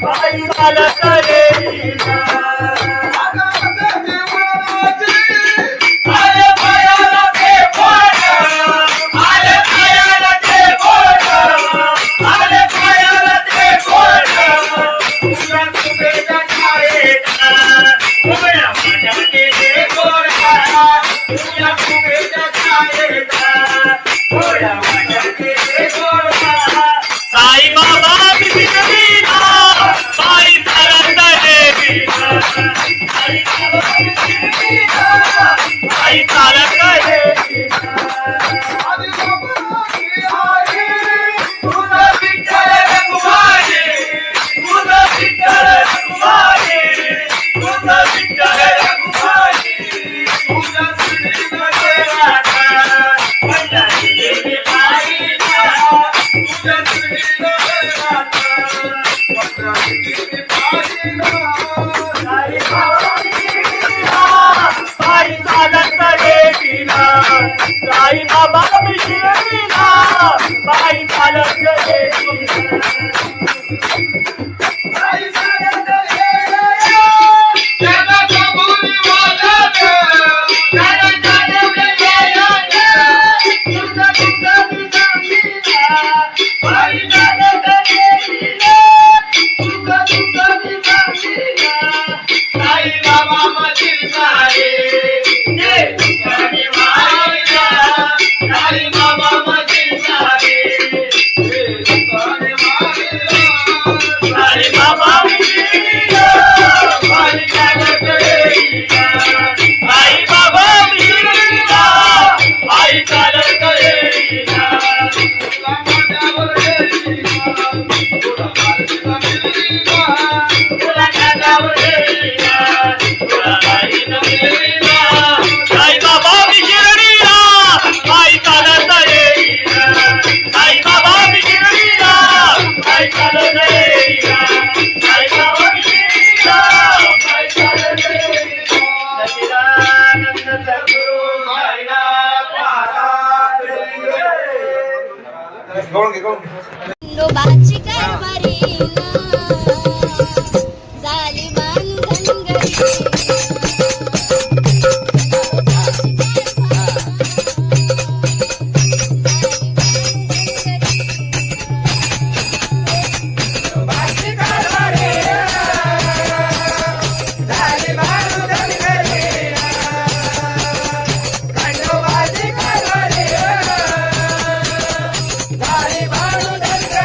S2: बाई चालत येईना आले पायाला ते बोट आले पायाला ते बोट आले पायाला ते बोट तुझ्या तुझ्या छायेचा उभ्या माझ्या केले गोरा तुझ्या तुझ्या छायेचा उभ्या माझ्या केले गोरा साई बाबा बिना बाई चालत येईना साई बाबा बिना बाई चालत येईना तुझं विठ्ठल रघुमाई तुझं विठ्ठल रघुमाई तुझं विठ्ठल रघुमाई तुझ्या श्रीनगरात माझ्या देवी बाईला तुझ्या श्रीनगरात माझ्या देवी बाईला साई बाबा बिना बाई चालत येईना साई बाबा बिना बाई चालत येईना बाई चालत येईना त्याला कबुली वाजत त्याला जाणवलं येईना तुझं तुझं सांगितला बाई चालत येईना तुझं तुझं सांगितला साई बाबा मधील सारे जे तुझ्याने वाहिला साई बाबा मधील सारे जे तुझ्याने वाहिला साई बाबा बिना बाई चालत येईना साई बाबा बिना बाई चालत येईना तुला माझ्यावर येईना तुला माझ्यावर येईना तुला माझ्यावर येईना तुला बाईनं मिळवीना साई बाबा बिना बाई चालत येईना साई बाबा बिना बाई चालत येईना साई बाबा बिना बाई चालत येईना सच्चिदानंद सद्गुरु साईनाथ महाराज
S1: गवळण घे
S3: खंडोबाची कारभारी झाली बांधन
S4: खंडोबाची कारभारी झाली बांधन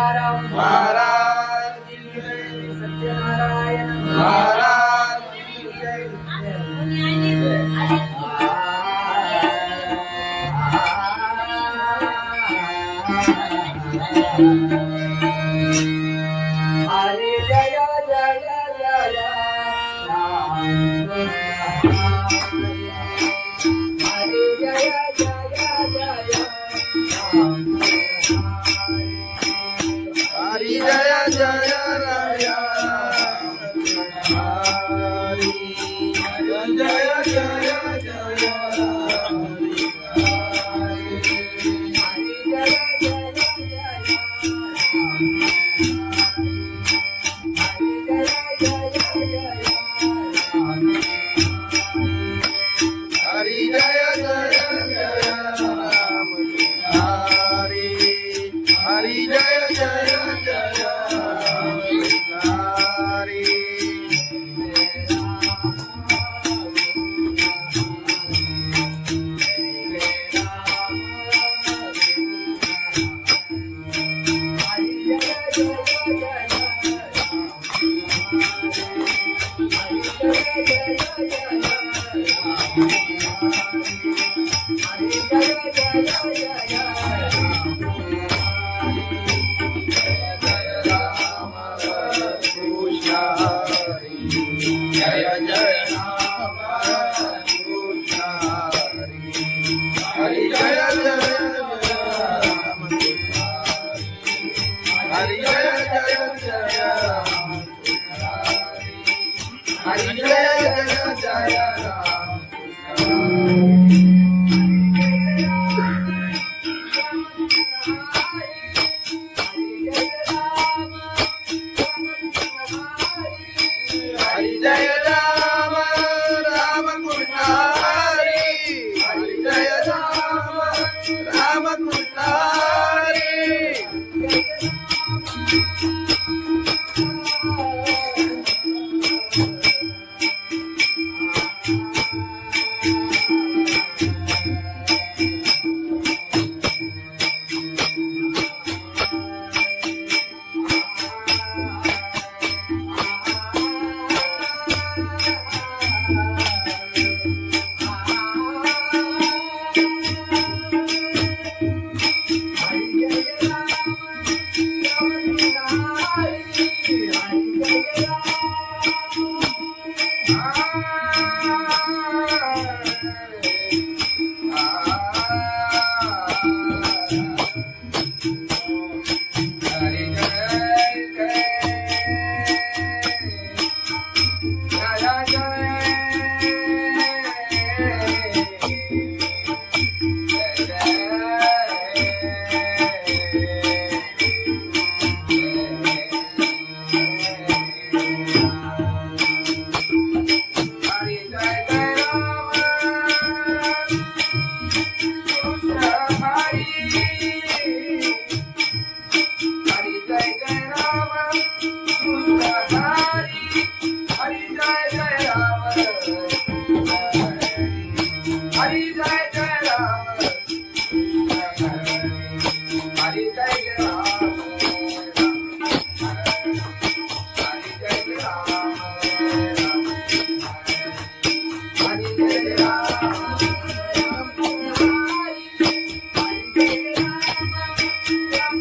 S4: तुकाराम
S1: महाराज
S4: सत्यनारायण
S1: महाराज
S4: हरे जय जय जय राम हरे जय जय जय राम
S1: हरि जय जय राय हरि जय जय जय हरि जय जय जय राम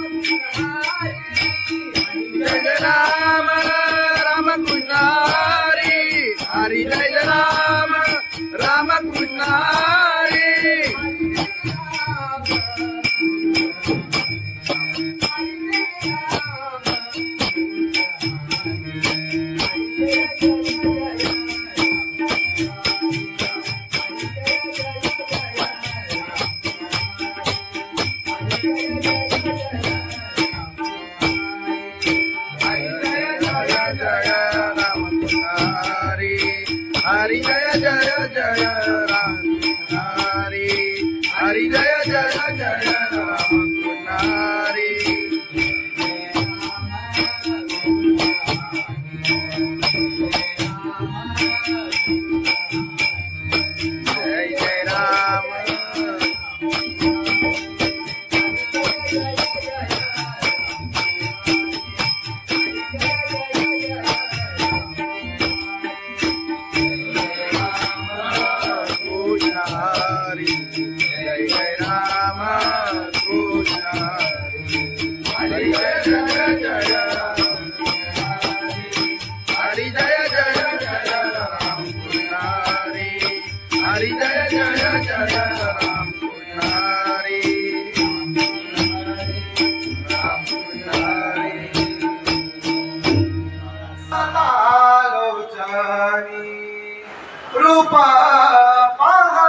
S1: हरि हरि जय जय जय राम हरि हरि जय जय जय राम हरि हरि जय जय जय राम हरि जय जय राम रूप पाहता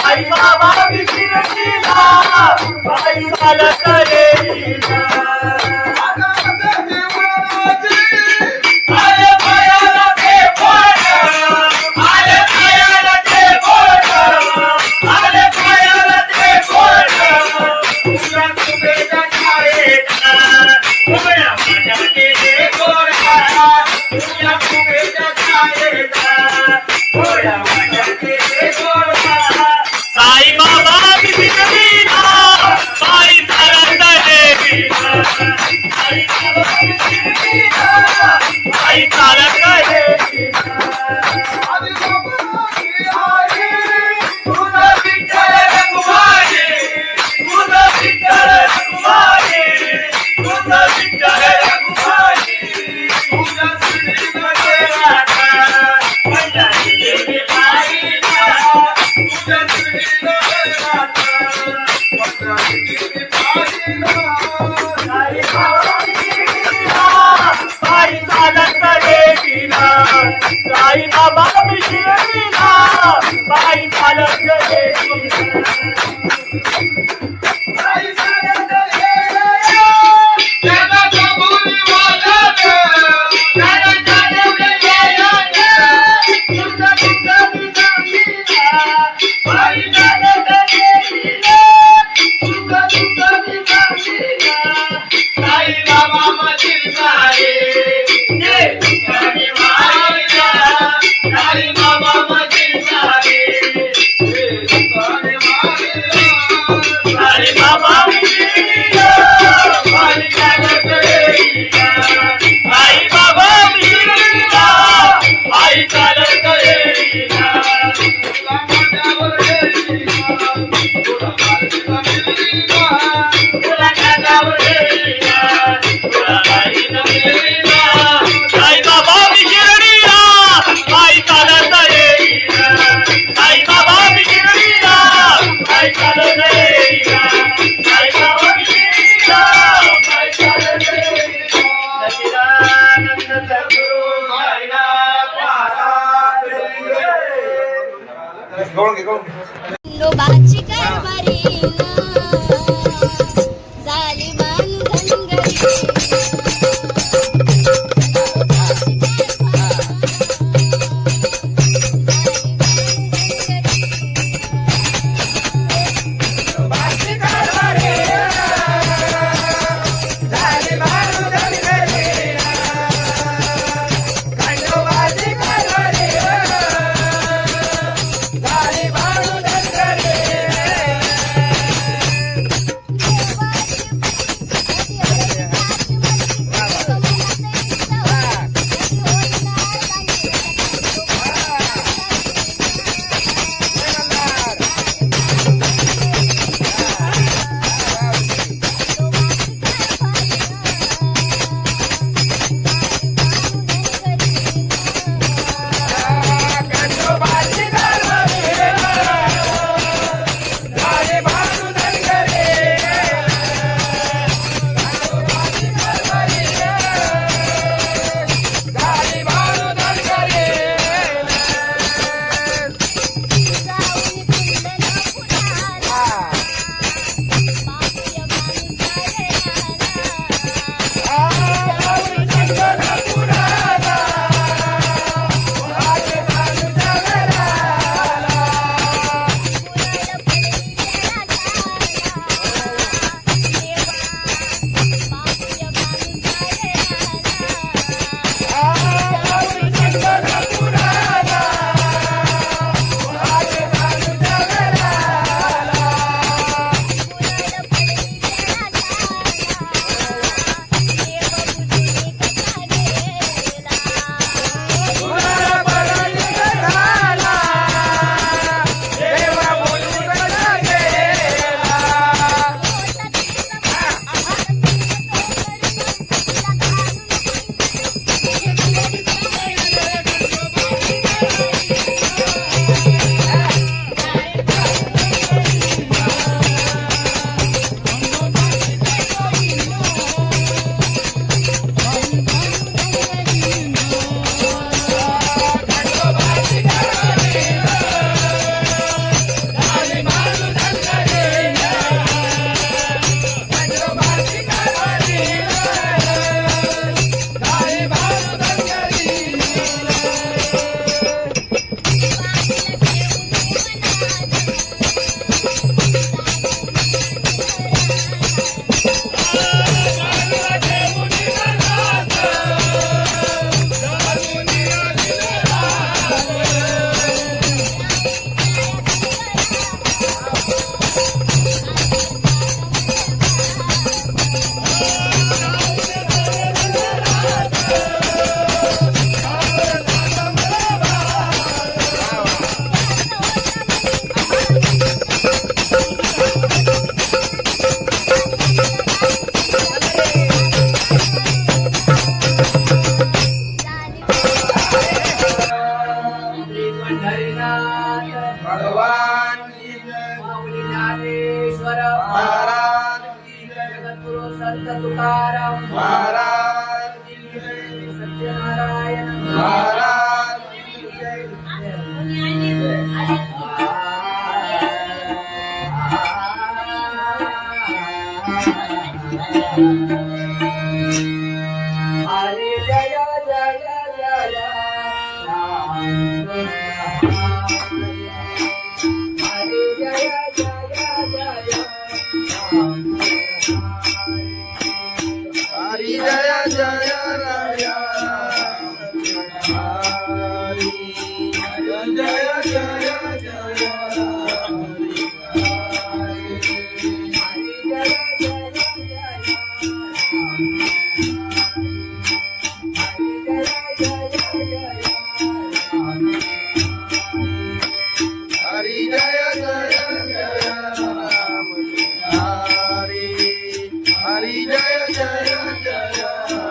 S2: साई बाबा विशिरतीला पायी चालत येईना आले पायाला ते बोट आले पायाला ते बोट आले पायाला ते बोट तुझ्या कुबेच्या छायेचा उभ्या माझ्या गेले गोरा तुझ्या कुबेच्या छायेचा उभ्या माझ्या गेले गोरा साई बाबा विशिरतीला पायी चालत येईना साई बाबा विशिरतीला पायी चालत येईना तुझा विठ्ठल रघुमाई तुझा विठ्ठल रघुमाई तुझा विठ्ठल रघुमाई तुझा श्रीनगर राधा पंढरी गेली पायीला तुझा श्रीनगर राधा पंढरी गेली पायीला साई बाबा विशिरतीला पायी चालत येईना साई बाबा विशिरतीला पायी चालत येईना साई चालत येईना त्याला कबुली वाजत त्याला चालवले वाजत तुझा तुझा निजामीला पायी चालत येईना तुझा तुझा निजामीला साई बाबा मधील सारे ये तुझ्याने मारिला साई बाबा मधील सारे ये तुझ्याने मारिला साई बाबा विशिरतीला पायी चालत येईना साई बाबा विशिरतीला पायी चालत येईना तुला माझ्यावर येईना तुला माझ्यावर येईना तुला माझ्यावर येईना तुला माझ्यावर येईना साई बाबा विशिरतीला पायी चालत येईना साई बाबा विशिरतीला पायी चालत येईना साई बाबा विशिरतीला पायी चालत येईना सच्चिदानंद सद्गुरु साईनाथ महाराज
S3: लोबाची कारभारी झाली बांधनगरी
S4: ज्ञानेश्वर
S1: महाराज की जय,
S4: जगद्गुरु संत तुकाराम
S1: महाराज की जय,
S4: सत्यनारायण
S1: महाराज की जय.
S4: हरे जय जय जय राम हरे जय जय जय राम
S1: हरि जय जय राया हरि जय जय जय हरि जय जय जय राम हरि हरि जय जय जय राम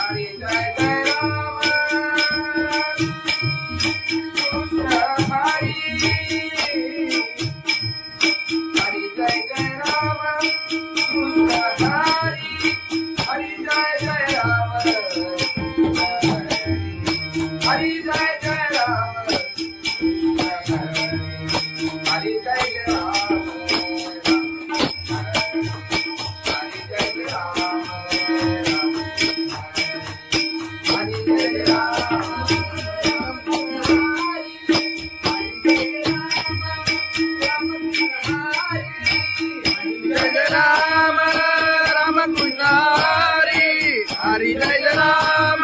S1: हरि जय जय राम कृष्ण हरि जय जय राम हरि जय जय जय राम हरि जय जय जय राम हरि जय राम राम कृष्ण हरि हरि जय राम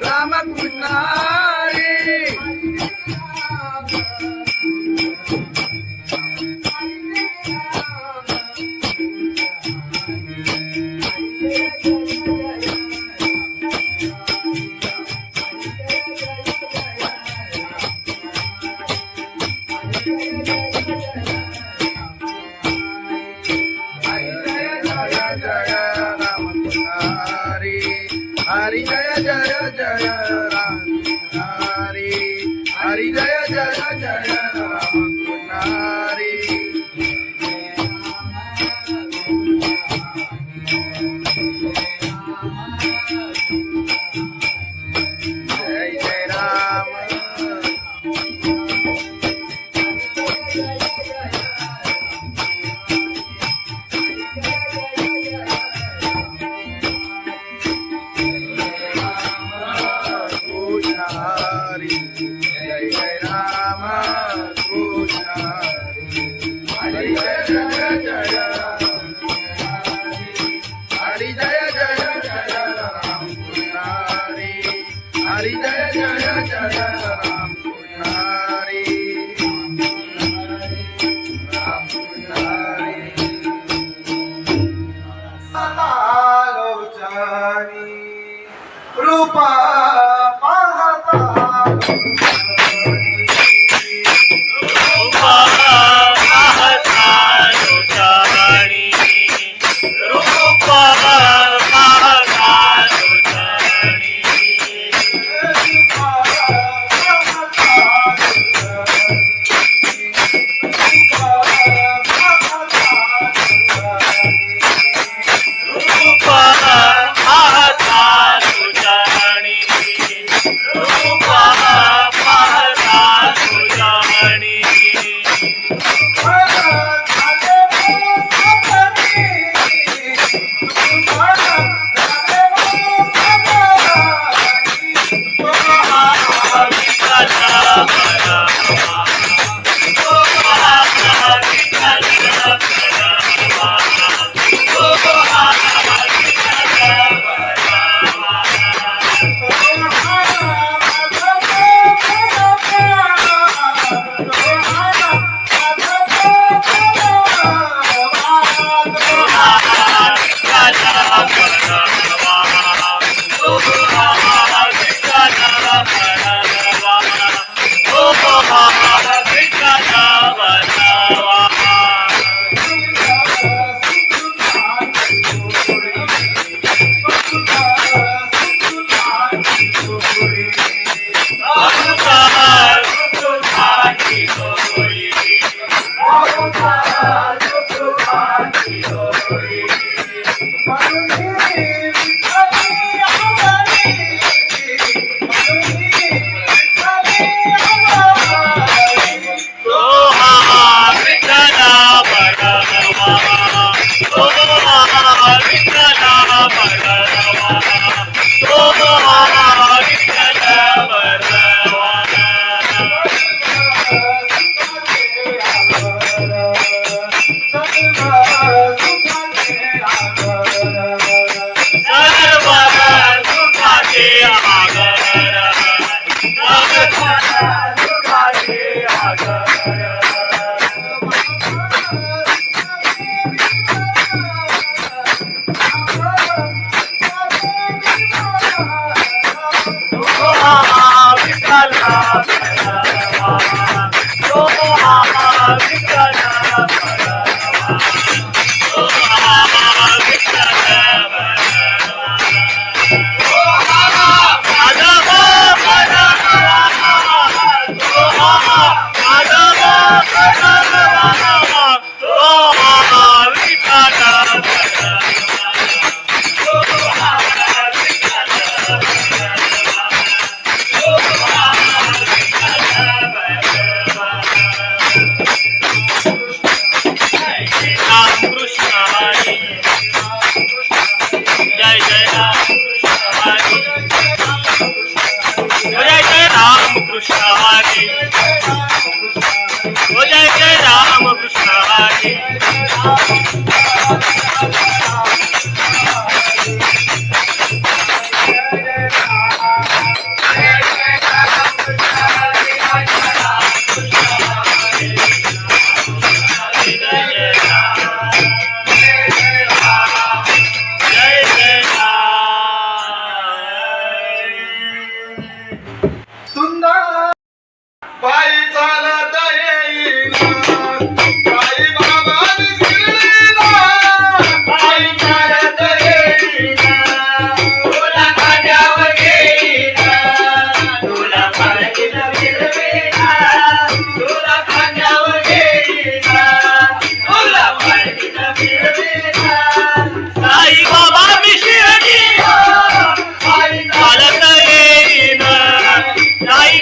S1: राम कृष्ण हरि हरि जय राम राम कृष्ण हरि हरि जय जय जय राम हरि हरि जय जय जय राम हरि जय जय राम राम कृष्ण हरी जय जय जय राम हरी जय जय जय राम कृष्ण हरी जय जय जय राम कृष्ण राम कृष्ण
S2: लोचनी रूपा पाहता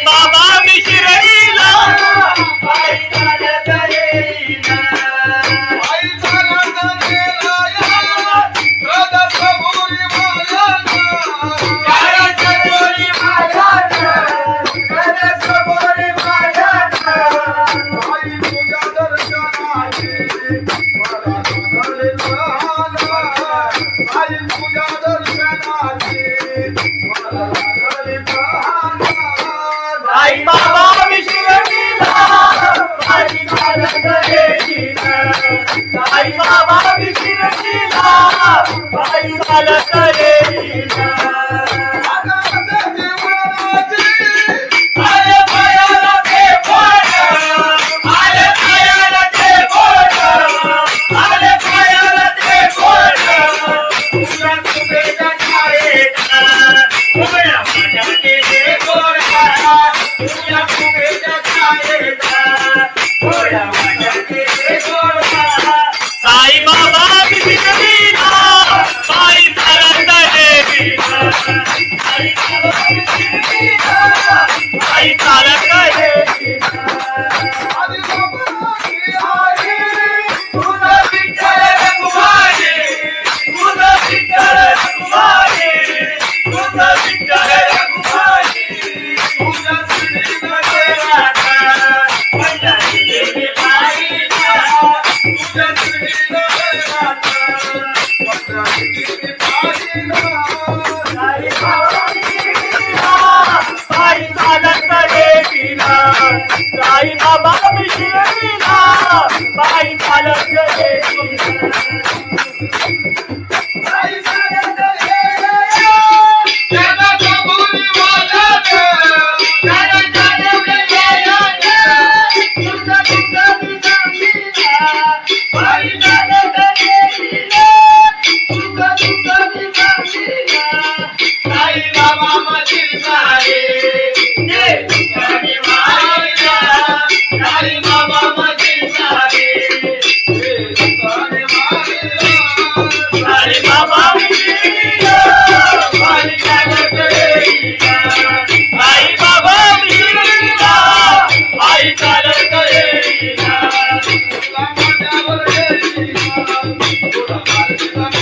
S5: बाबा मी शिर्डीला
S4: साई बाबा शिर्डीला पायी चालत गेली.
S2: आई चालत गेली.
S1: त्याला कबुली वाजत, त्याला चालत गेलं. तुझं तुझं निजामीला, बाई चालत गेली. तुझं तुझं निजामीला, साई बाबा मशीर झाले. ये तुझ्याने मायला, साई बाबा मशीर झाले. ये तुझ्याने मायला, साई बाबा मशीर झाले. आई बाबा मिळला, आई चालत येईना. तुला माझ्यावर येईना, तुला माझ्यावर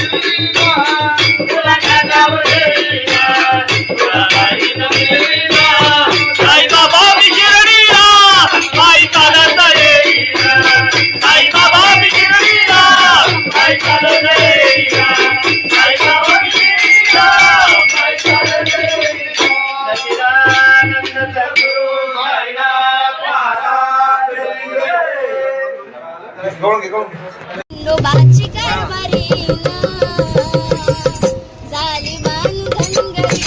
S1: मिळीना. तुला माझ्यावर येईना, तुला माझ्यावर मिळीना. आई बाबा मिळला, आई चालत येईना. आई बाबा मिळला, आई चालत येईना. आई बाबा मिळला, आई चालत येईना. सच्चिदानंद सद्गुरु साईनाथ महाराज
S2: गवळण घे, गवळण घे.
S3: खंडोबाची कारभारी झाली बांधनगरी.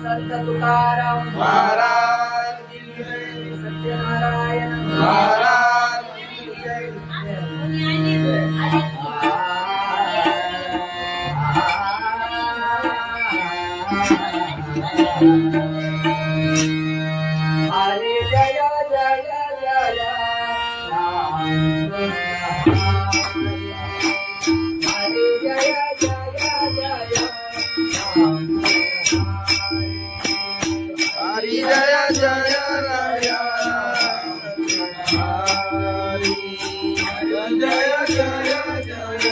S4: संत तुकाराम
S2: महाराज
S4: सत्यनारायण
S2: महाराज
S1: हरी जय जय राया हरी जय जय जय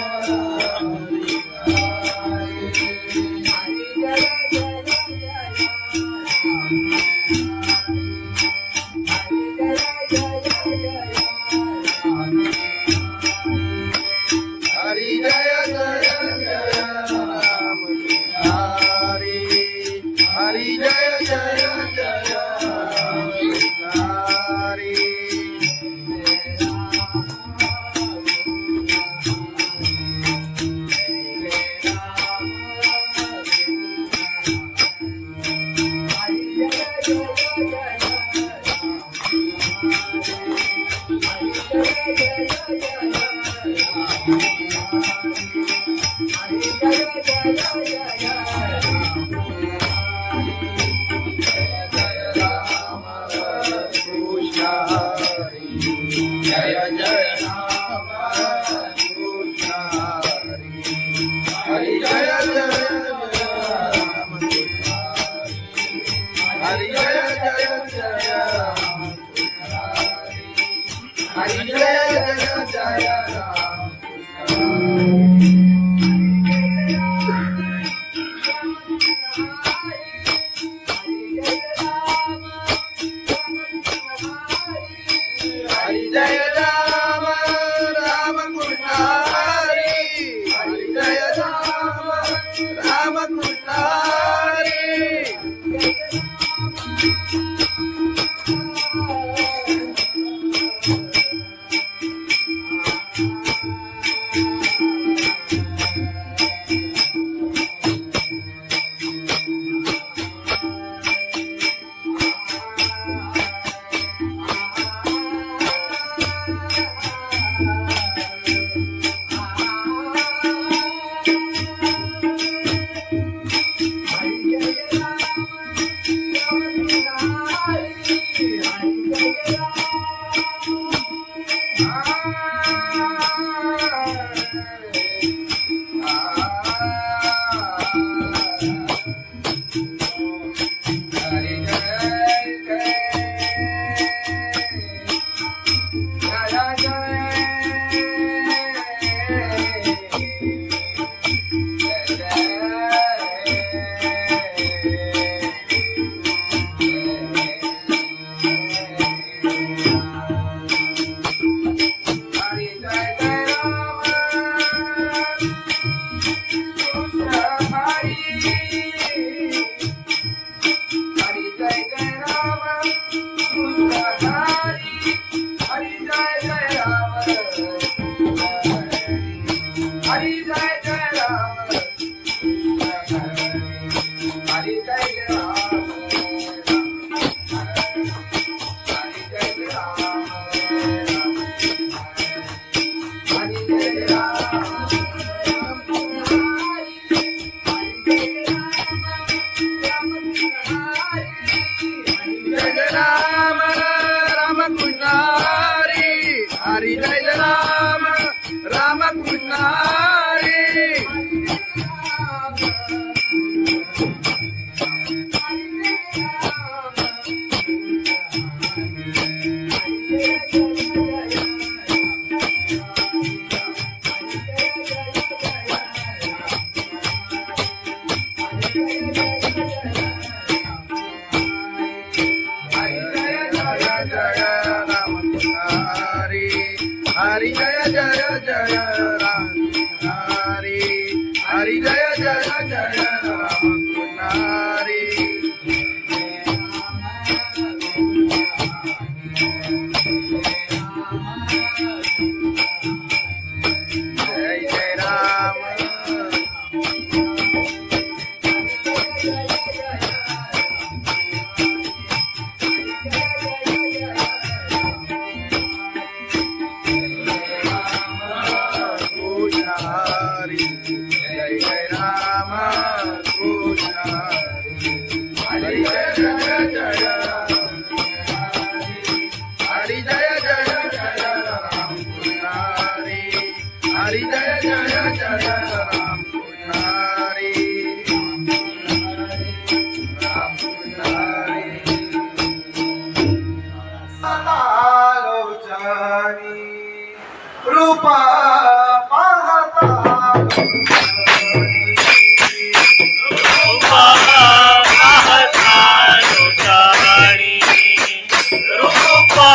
S1: हरी जय जय जय राम हरी हरी जय जय जय हरी जय जय राम कृष्ण हरि जय जय राम हरि जय जय जय राम हरि जय जय जय राम हरि जय राम राम कृष्ण हरि हरि जय राम राम कृष्ण हरि हरि जय राम राम कृष्ण हरि हरि जय जय जय राम हरि हरि जय जय जय राम हरि जय जय राम हरि जय जय राम कृष्ण जय जय राम पुजारी राम पुजारी
S2: लोचनी रूपा पाहता
S4: रूपा पाहता लोचनी रूपा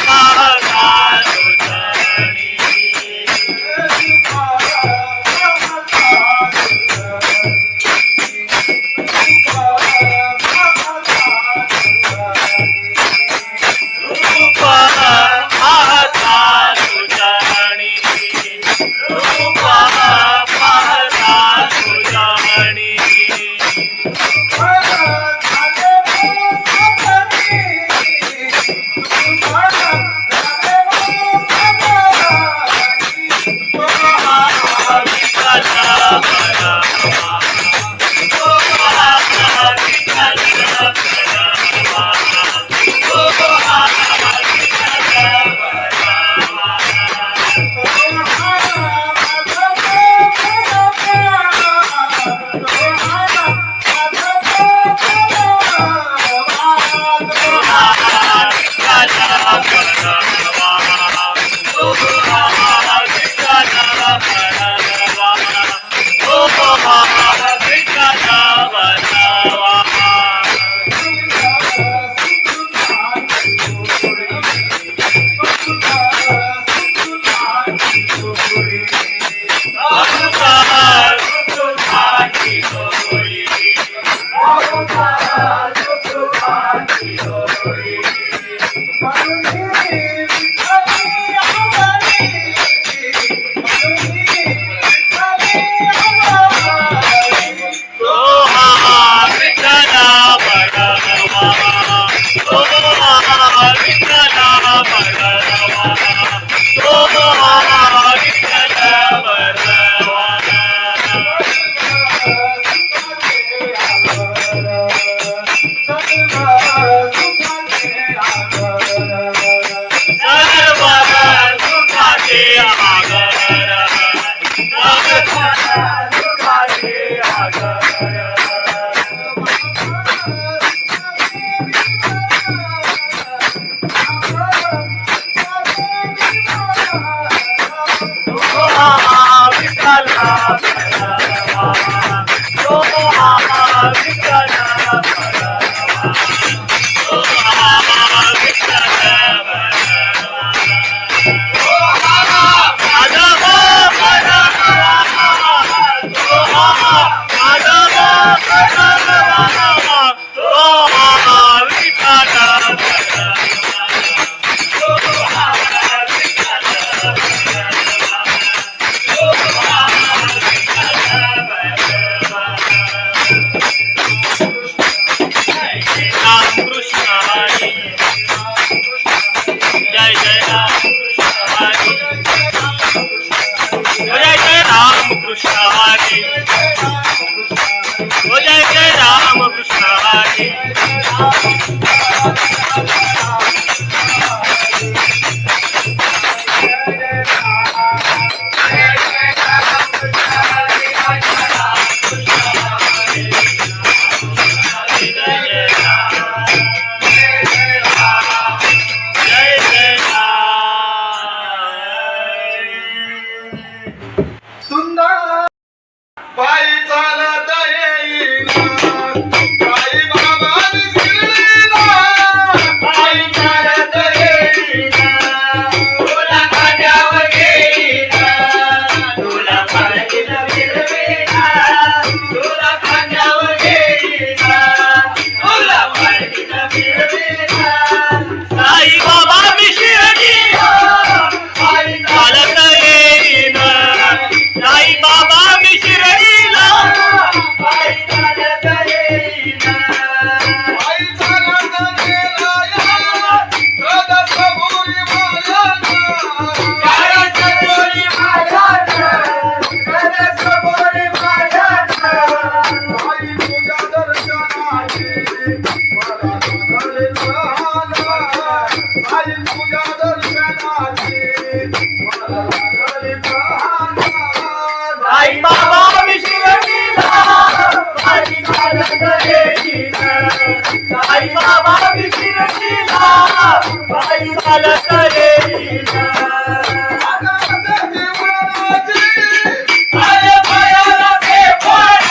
S4: पाहता लोचनी रूपा पाहता लोचनी रूपा पाहता लोचनी
S2: तुझ्या दर्शनाची मला लागली तहान.
S4: साई बाबा विशिरडीला बाई चालत येईना साई बाबा विशिरडीला बाई चालत येईना आले पायाला ते बोट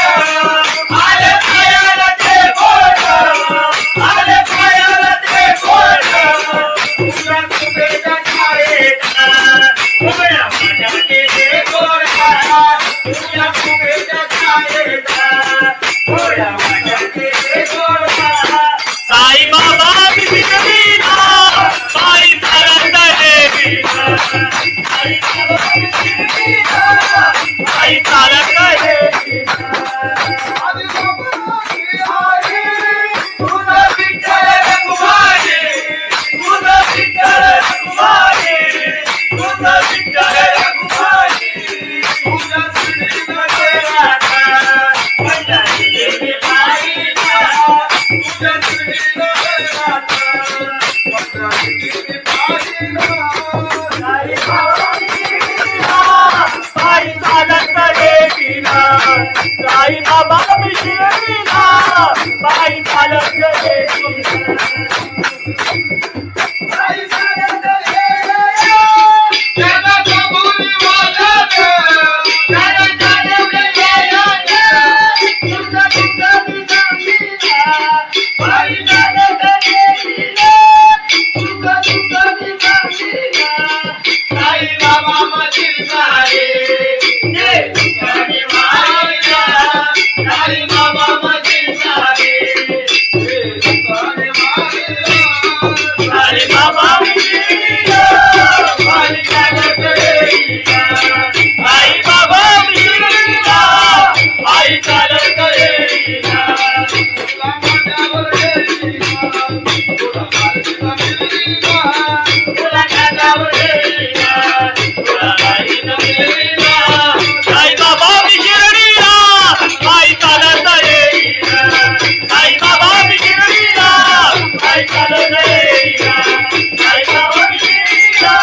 S4: आले पायाला ते बोट आले पायाला ते बोट तुझ्या कुबेच्या छायेचा उभ्या माझ्या केले गोरखा तुझ्या कुबेच्या छायेचा उभ्या माझ्या केले गोरखा साई बाबा विशिरडीला बाई चालत येईना साई बाबा विशिरडीला बाई चालत येईना तुझं विठ्ठल रघुमाई तुझं विठ्ठल रघुमाई तुझं विठ्ठल रघुमाई तुझ्या श्रीमध्ये राधा पंढरीची बाईला तुझ्या श्रीमध्ये राधा पंढरीची बाईला साई बाबा विशिरडीला बाई चालत येईना साई बाबा विशिरडीला बाई चालत येईना बाई चालत येईना त्याला कबुली वाजत त्याला चालवलं येईना तुझं तुझं सांगीला बाई चालत येईना तुझं तुझं सांगीला साई बाबा मशील सारे जे तुझ्याने मारिला साई बाबा मशील सारे जे तुझ्याने मारिला साई बाबा विशिरडीला बाई चालत येईना साई बाबा विशिरडीला बाई चालत येईना तुला माझ्यावर येईना तुला माझ्यावर येईना तुला माझ्यावर येईना तुला माझ्यावर येईना साई बाबा विशिरडीला बाई चालत येईना साई बाबा विशिरडीला बाई चालत येईना साई बाबा विशिरडीला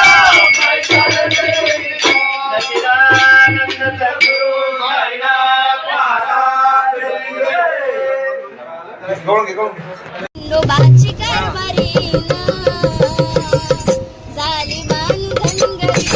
S4: बाई चालत येईना सच्चिदानंद सद्गुरु साईनाथ महाराज
S2: गवळण घे, गवळण घे.
S3: खंडोबाची कारभारी झाली बांधन घरी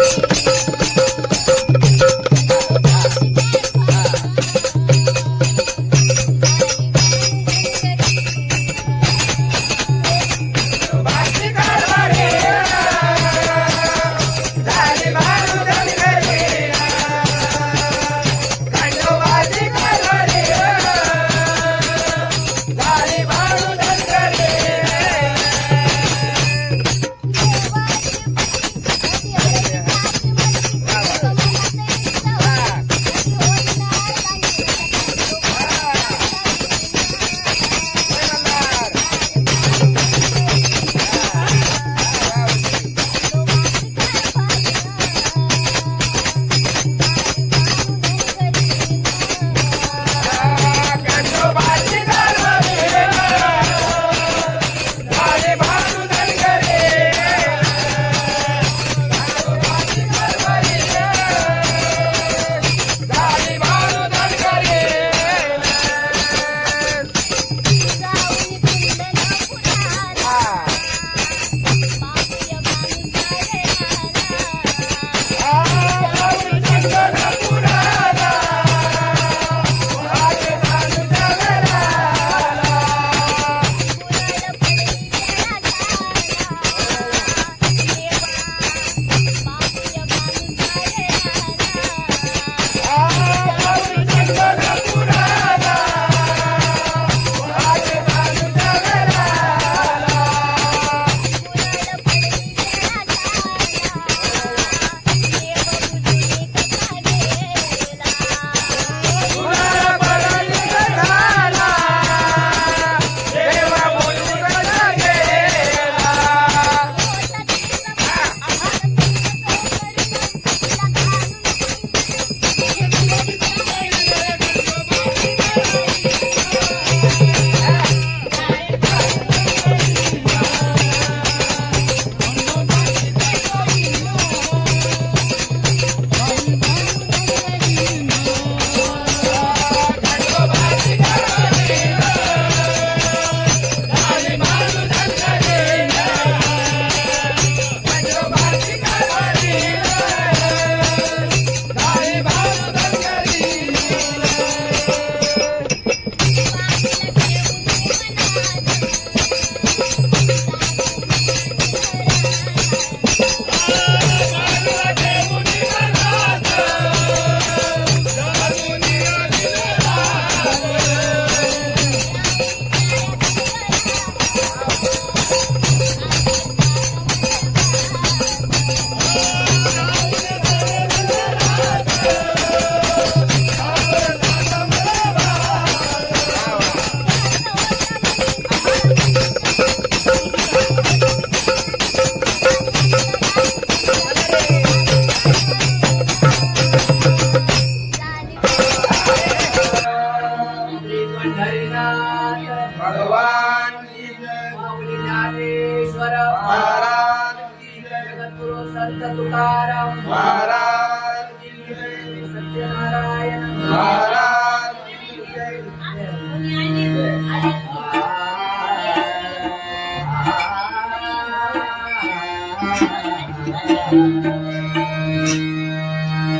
S1: महाराज की जय.
S2: सत्यनारायण
S1: महाराज की जय.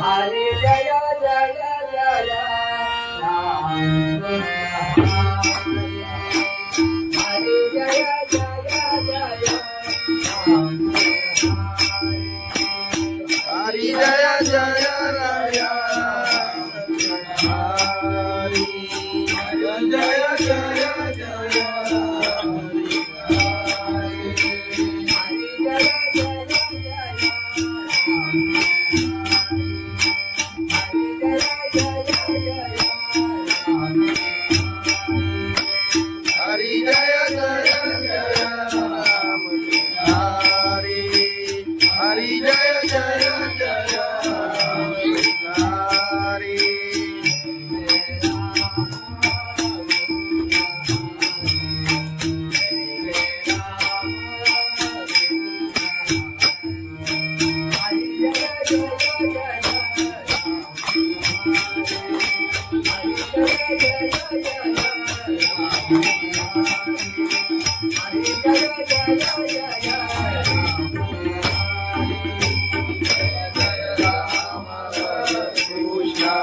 S2: हरे जय जय जय राम. हरे जय जय जय राम.
S1: हरी जय जय राया. हरी जय जय जय हरी जय जय जय राम. हरी हरी जय जय जय राम. हरी कृष्ण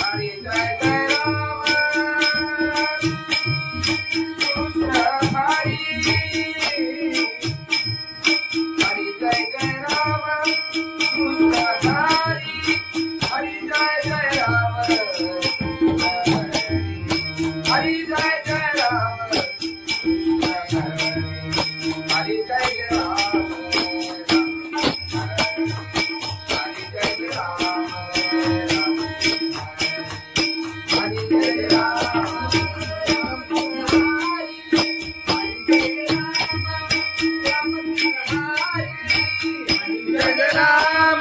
S1: हरी जय जय राम कृष्ण हरी. हरी जय जय राम कृष्ण हरी. हरी जय जय जय राम हरी. जय जय जय राम हरी. जय राम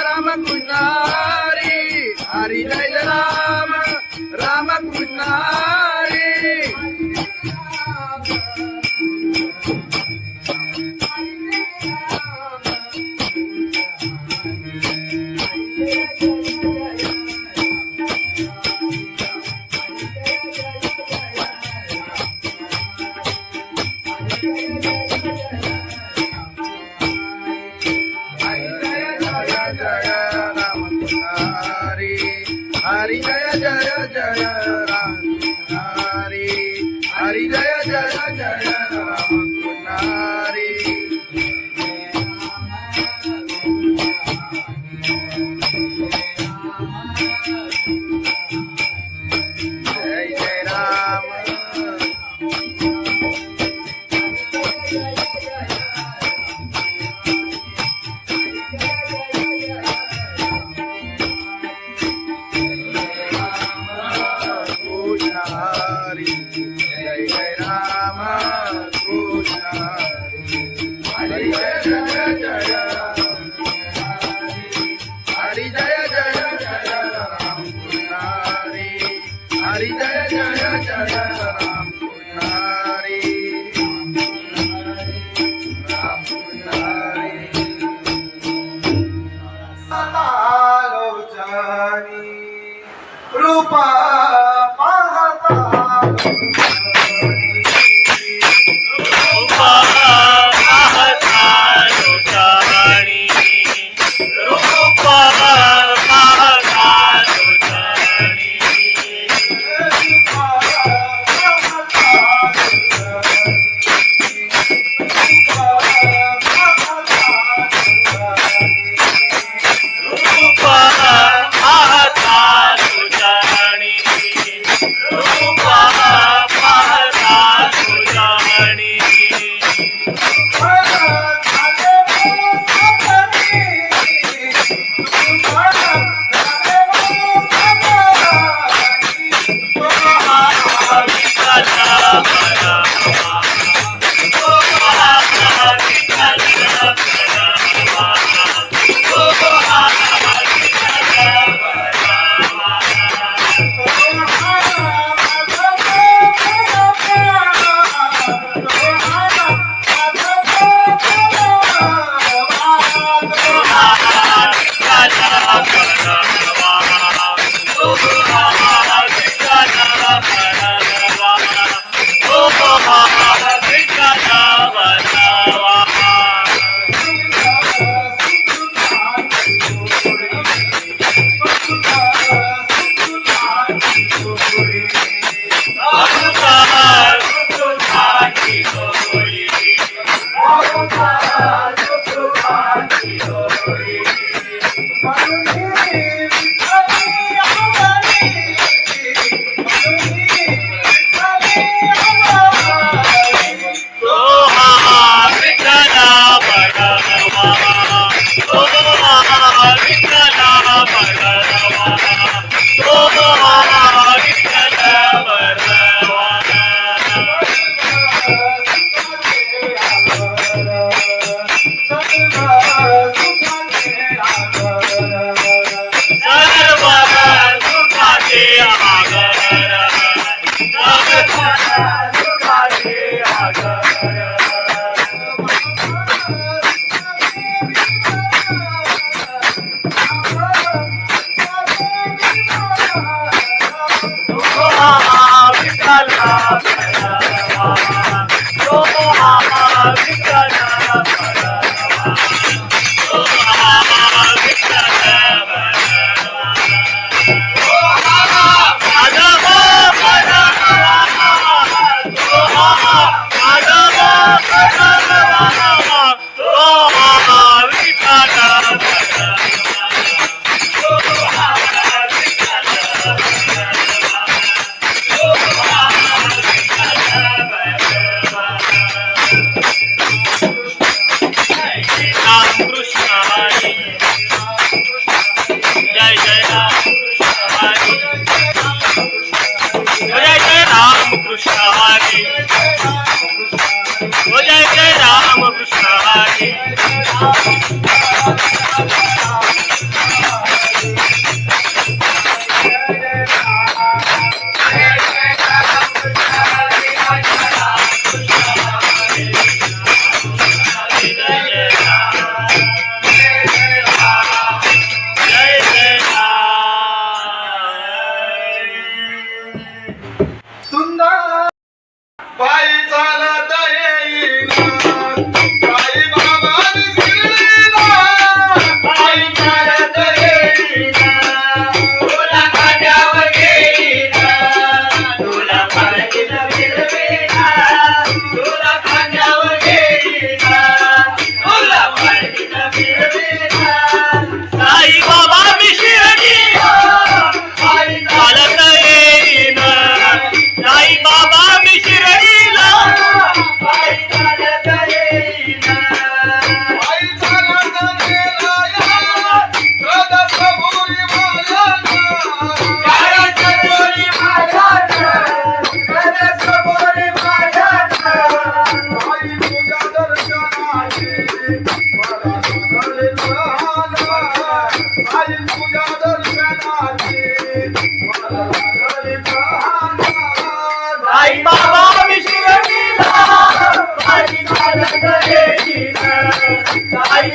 S1: राम कृष्ण हरी. हरी जय राम राम कृष्ण हरी. हरी जय राम राम कृष्ण हरी. हरी जय जय जय राम हरी. हरी जय जय जय राम हरी. जय जय राम. पाहता
S2: आई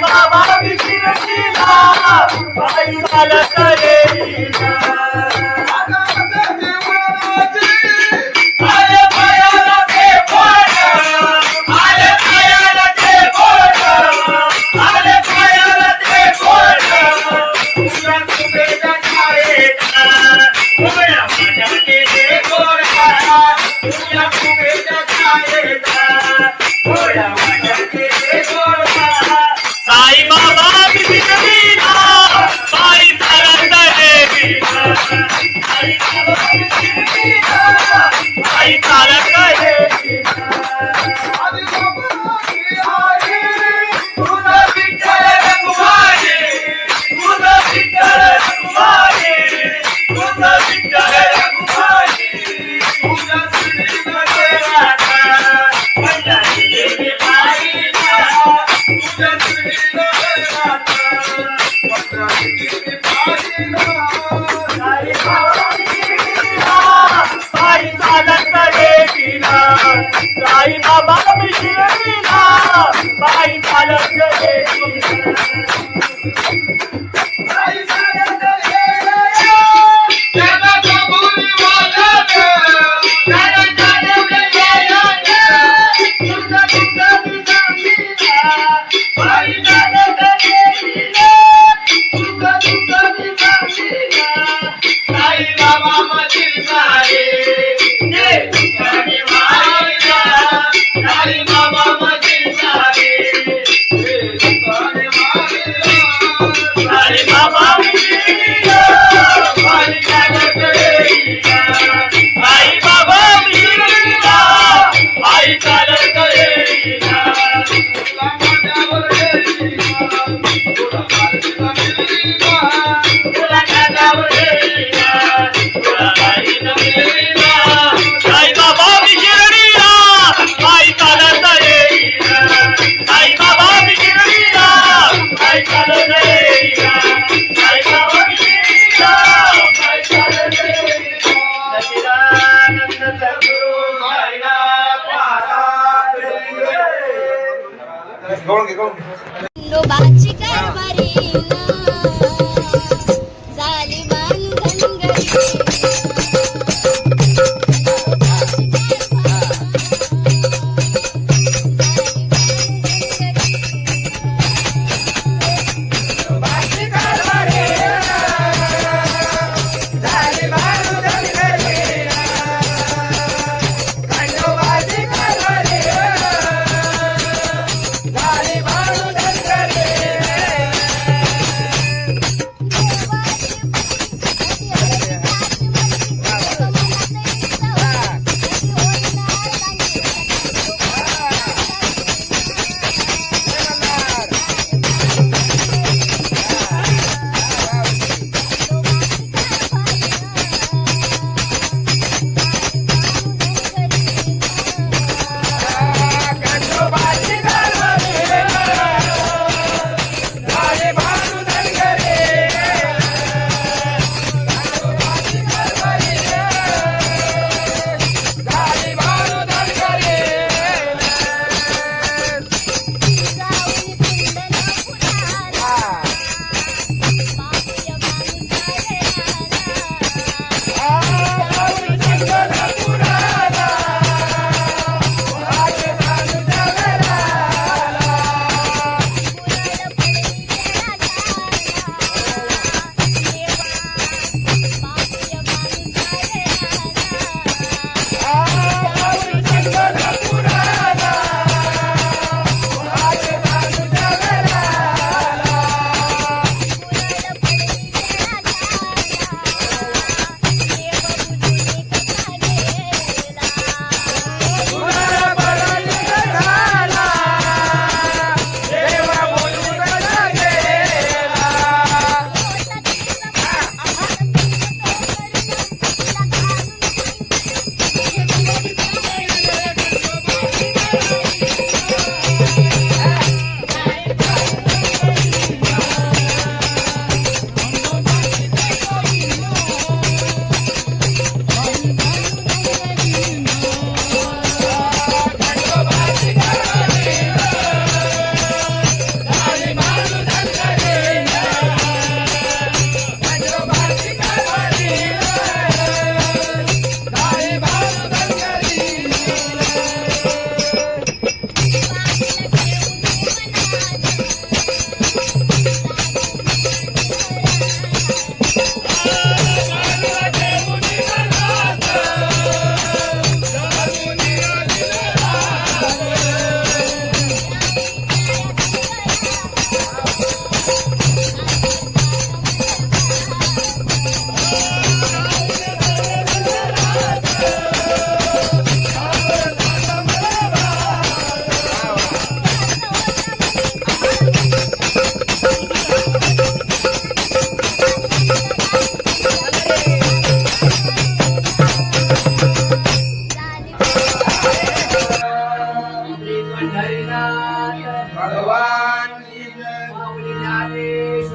S4: शिकविला बाई चालत देवीला आई बाबा शिकविला बाई चालत देवीला
S1: आदि बाबाची आई
S4: तुझा विठ्ठल रखुमाई तुझा विठ्ठल रखुमाई तुझा विठ्ठल रखुमाई तुझा श्रीनगर राधा पंढरी देवी बाईला तुझा श्रीनगर राधा
S1: पंढरी देवी बाईला
S4: साई बाबा शिकविला बाई चालत देवीला साई बाबा शिकविला बाई चालत देवीला
S1: आई चालत गेल्या
S4: त्याला कबुली वाजत त्याला जाणवले वाजत तुझा तुझा दिसामीला बाई चालत देवीला तुझा तुझा दिसामीला साई बाबा मधील सारे जे तुझ्याने मारिला साई बाबा मधील सारे जे तुझ्याने मारिला साई बाबा मिळला बाई चालत देवीला आई बाबा मिळला आई चालत देवीला
S1: तुला माझ्यावर गेलीला तुला माझ्यावर गेलीला
S4: तुला कानावर देवीला तुला बाई मिळला आई बाबा मिळला आई चालत देवीला आई बाबा मिळला आई चालत देवीला आई बाबा मिळला आई चालत देवीला सच्चिदानंद सद्गुरु साईनाथ महाराज
S1: गवळण घे
S3: खंडोबाची कारभारी झाली बांधनगरी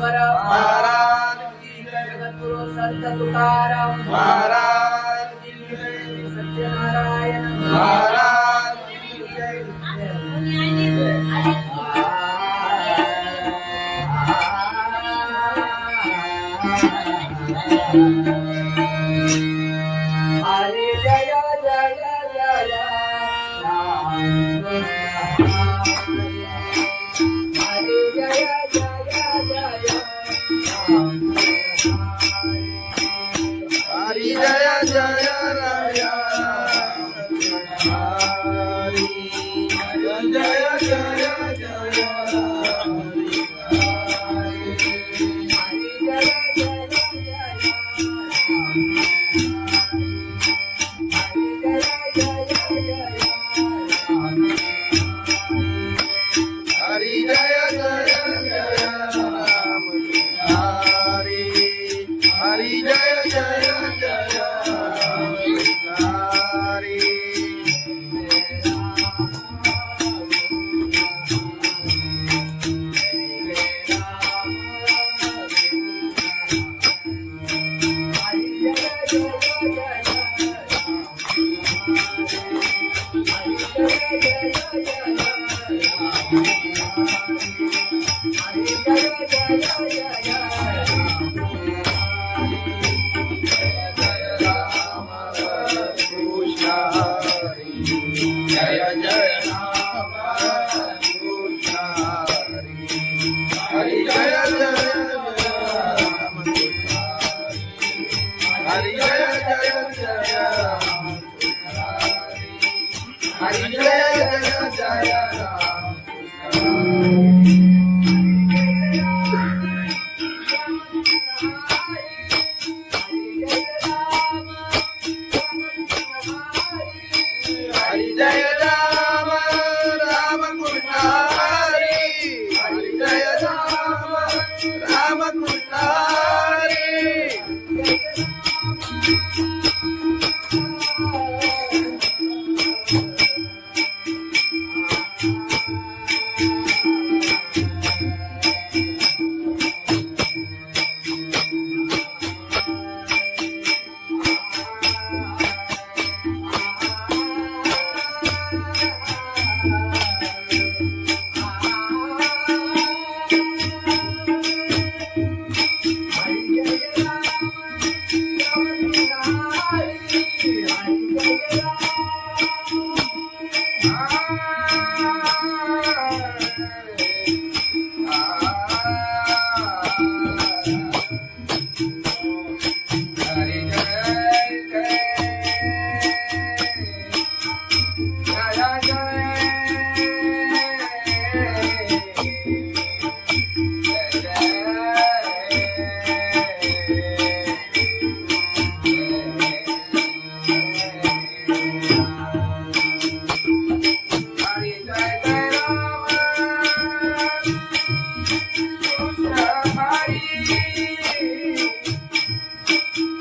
S2: ज्ञानेश्वर
S1: महाराज की जय,
S2: जगद्गुरु संत तुकाराम
S1: महाराज की जय,
S2: सत्यनारायण
S1: महाराज की जय.
S2: हरे जय जय जय राम हरे जय जय जय राम
S1: हरि जय जय राया हरि जय जय जय हरि जय जय जय राम हरि हरि जय जय जय राम हरि कृष्ण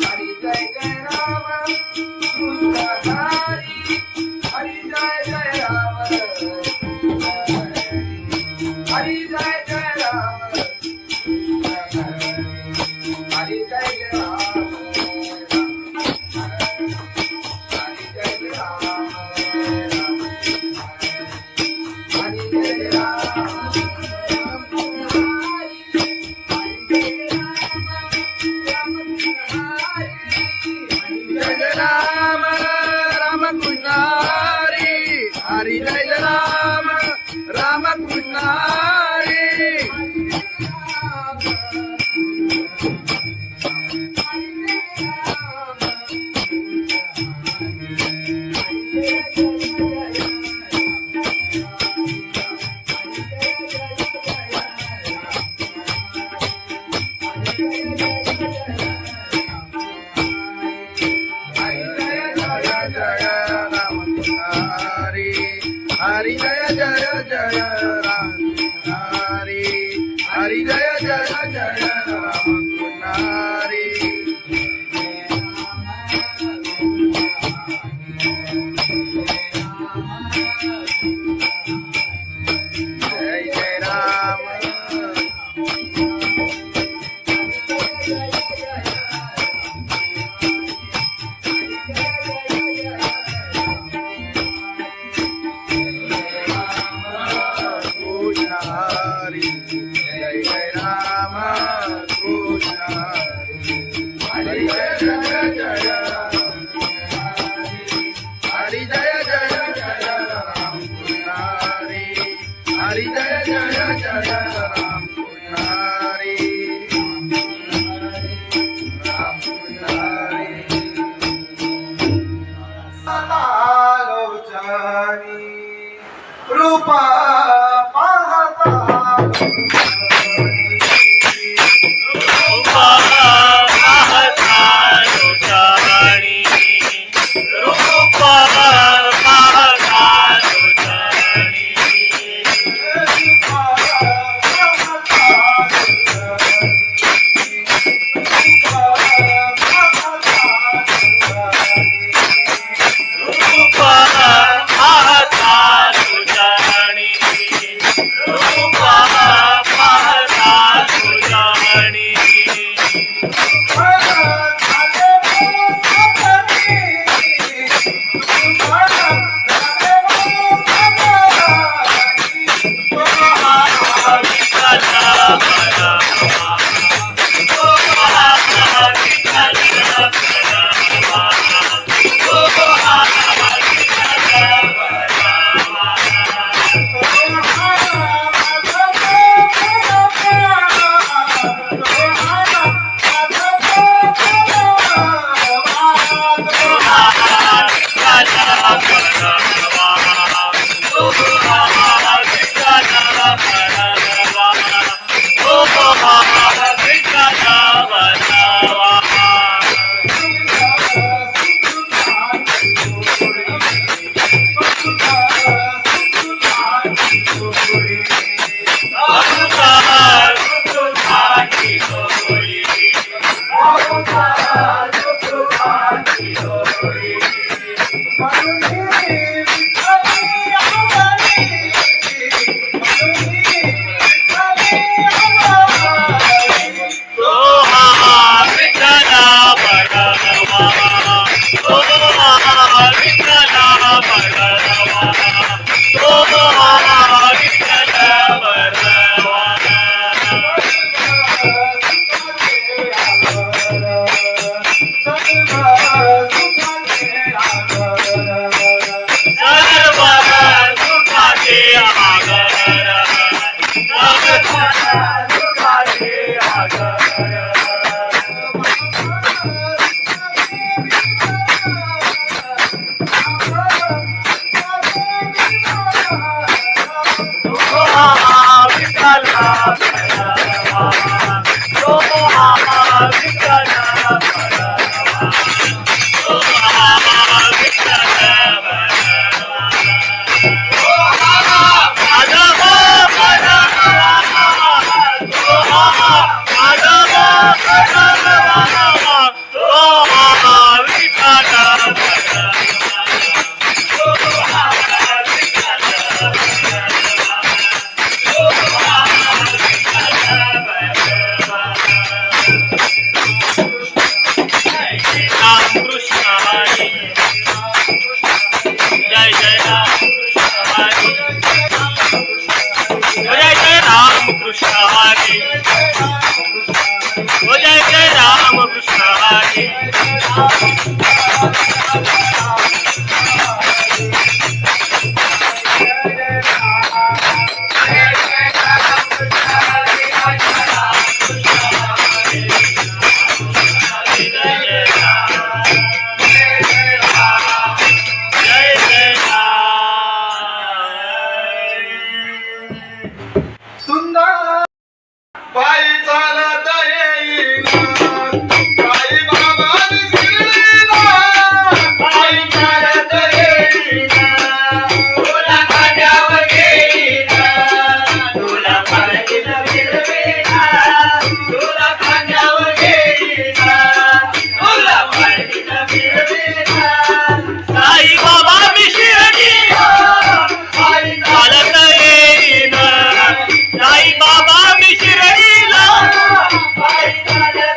S1: हरि जय जय राम कृष्ण हरि हरि जय जय राम हरि जय जय राम हरि जय जय राम हरि जय राम राम कृष्ण हरि हरि जय राम राम कृष्ण हरि हरि जय राम राम कृष्ण हरि हरि जय जय जय राम हरि हरि जय जय जय राम हरि जय जय राम राम कृष्ण हरी जय जय जय राम हरी जय जय जय राम कृष्ण हरी हरी जय जय जय राम कृष्ण हरी राम कृष्ण हरी आलोचनी रूपा पाहता
S4: रूपा पाहता लोचनी रूपा पाहता लोचनी रूपा पाहता लोचनी रूपा पाहता लोचनी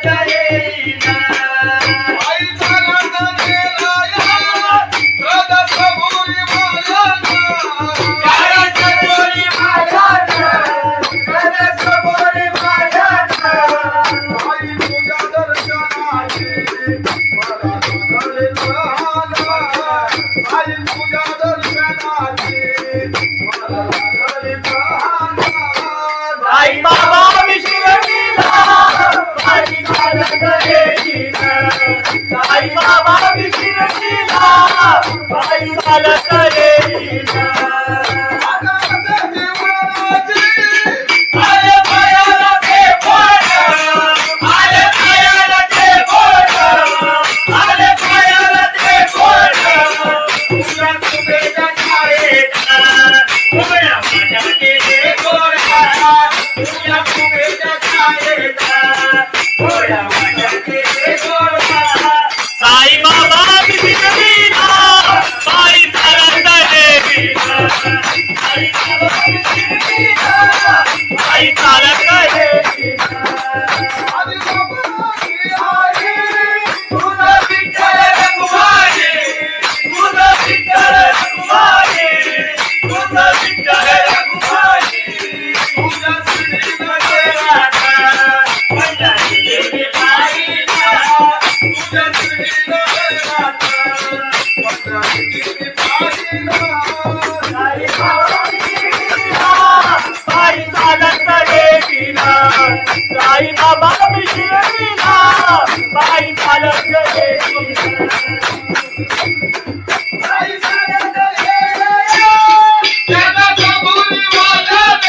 S2: जय
S4: चालत येईना आले पायाला ते बोट आले पायाला ते बोट आले पायाला ते बोट तुला तुझ्या छायेत उभ्या माझ्याचे गोरा तुला तुझ्या छायेत उभ्या माझ्याचे गोरा साई बाबा बिना साई चालत येईना साई बाबा बिना साई चालत येईना तुझा विठ्ठल रघुमाई तुझा विठ्ठल रघुमाई तुझा विठ्ठल रघुमाई तुझा श्रीनाथ राधा माझ्या देवी पाहिला तुझा श्रीनाथ राधा माझ्या देवी पाहिला साई बाबा बिना साई चालत येईना साई बाबा बिना साई चालत येईना साई चालत येईना त्याला कबुली वाजत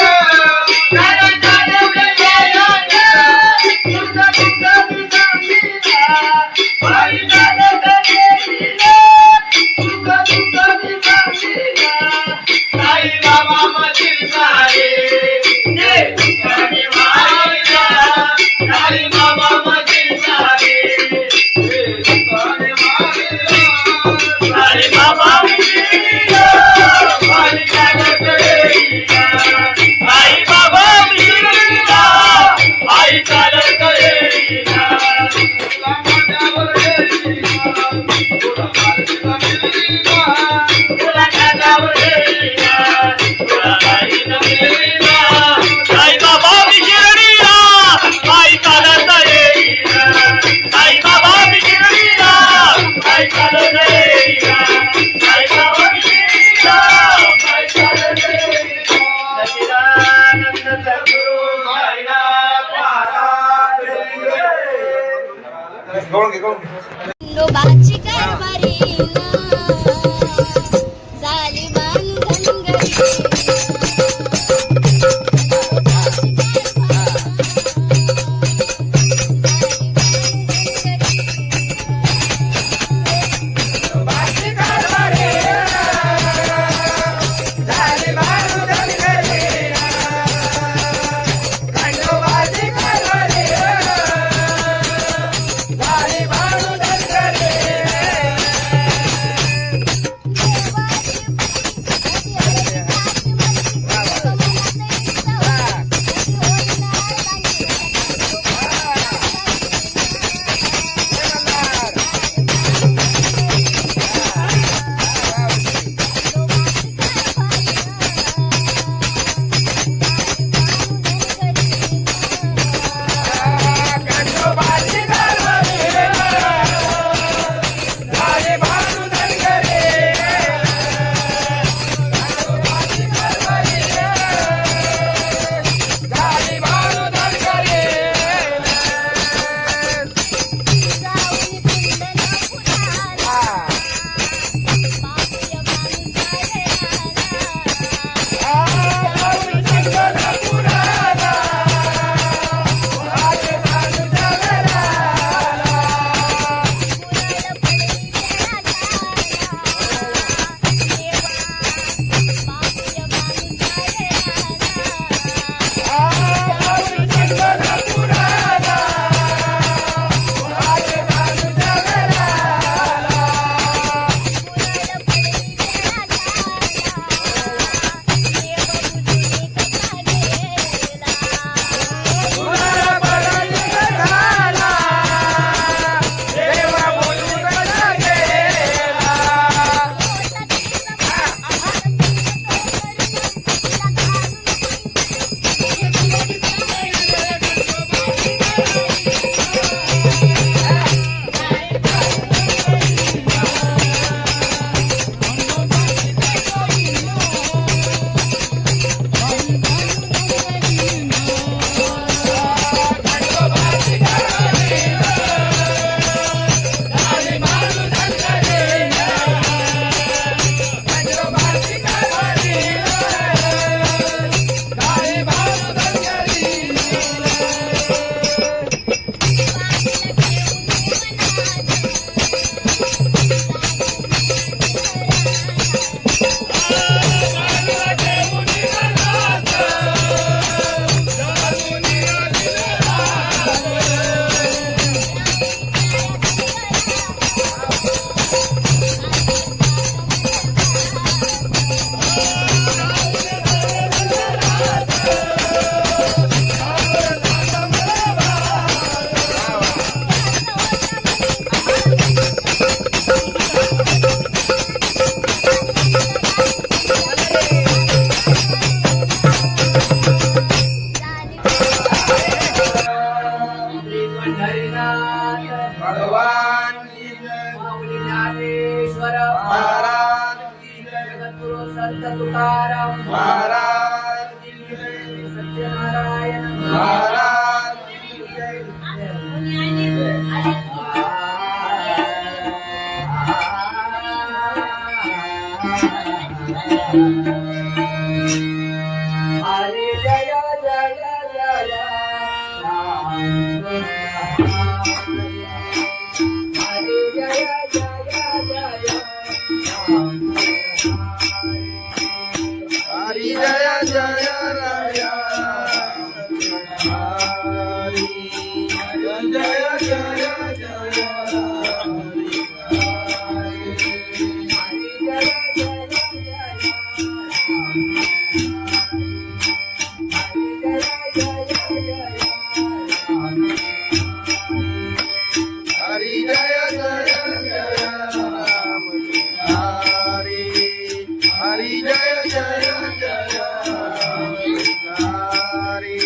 S4: त्याला चालत येईना तुझा तुझा बिना साई चालत येईना तुझा तुझा बिना साई बाबा मधील सारे ते तुझ्याने मायला साई बाबा मधील सारे ते तुझ्याने मायला साई बाबा बिना साई चालत येईना साई बाबा बिना साई चालत येईना तुला माझ्यावर येईना तुला माझ्यावर येईना तुला माझ्यावर येईना तुला माझ्यावर येईना साई बाबा बिना साई चालत येईना साई बाबा बिना साई चालत येईना साई बाबा बिना साई चालत येईना सच्चिदानंद सद्गुरु साईनाथ महाराज
S3: खंडोबाची कारभारी झाली बांधनगरी
S2: तुकाराम
S1: महाराज की जय,
S2: सत्यनारायण
S1: महाराज की जय.
S2: हरे जय जय जय राम हरे जय जय जय राम
S1: हरी जय जय राय हरी जय जय जय हरी जय जय जय राम हरी हरी जय जय जय हरी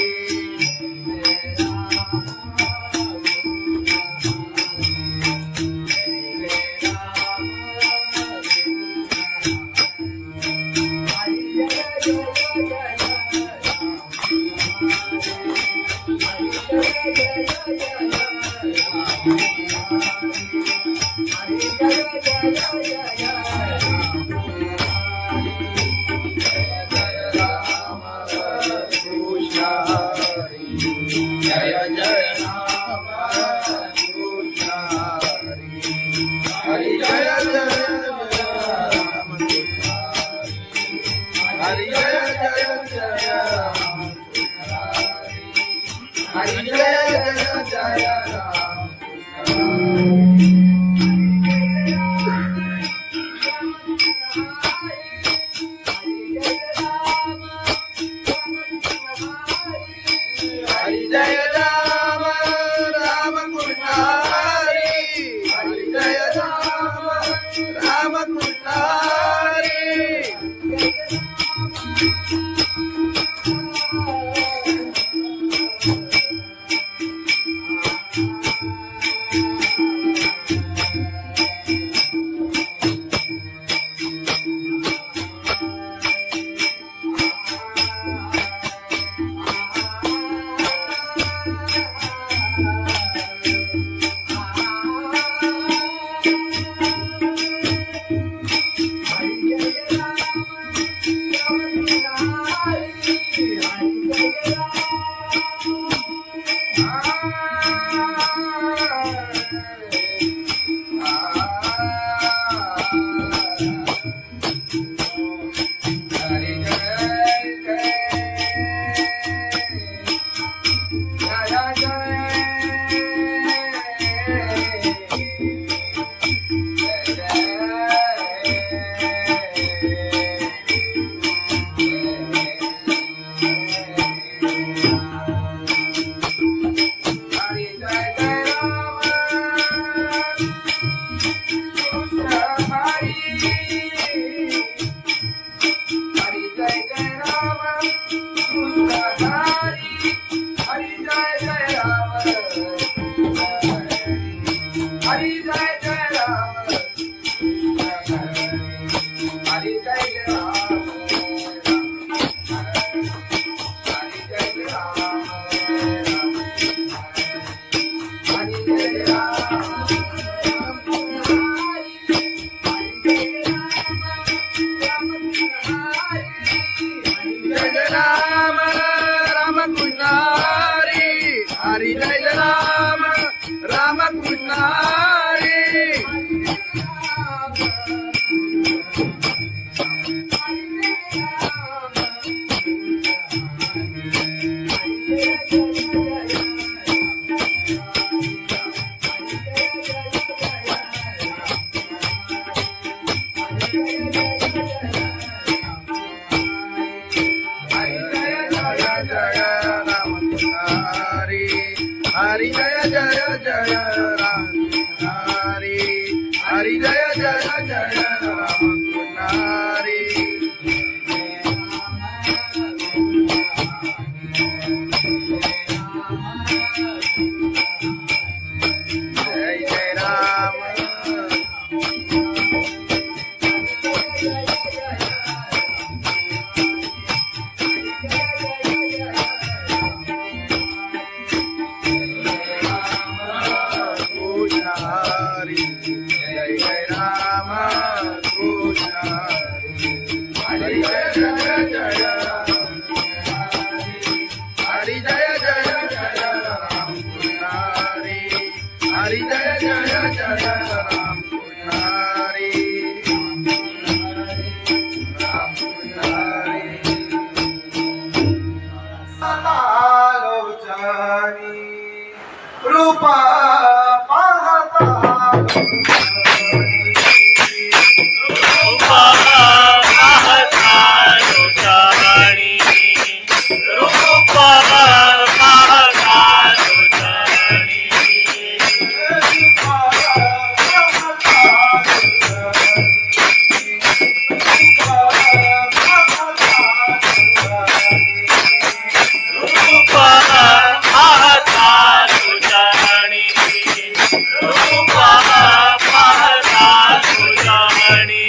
S1: कृष्ण हरी जय जय राम कृष्ण हरी जय जय राम हरी जय जय राम हरी जय जय राम हरी जय राम राम कृष्ण हरी हरी जय राम राम कृष्ण हरी हरी जय राम राम कृष्ण हरी हरि जय जय जय राम हरि हरि जय जय जय राम हरि जय जय राम रूप पाहता
S4: रूपा पाहता लोटाणी रूपा पाहता लोटाणी रूपा पाहता लोटाणी रूपा पाहता लोटाणी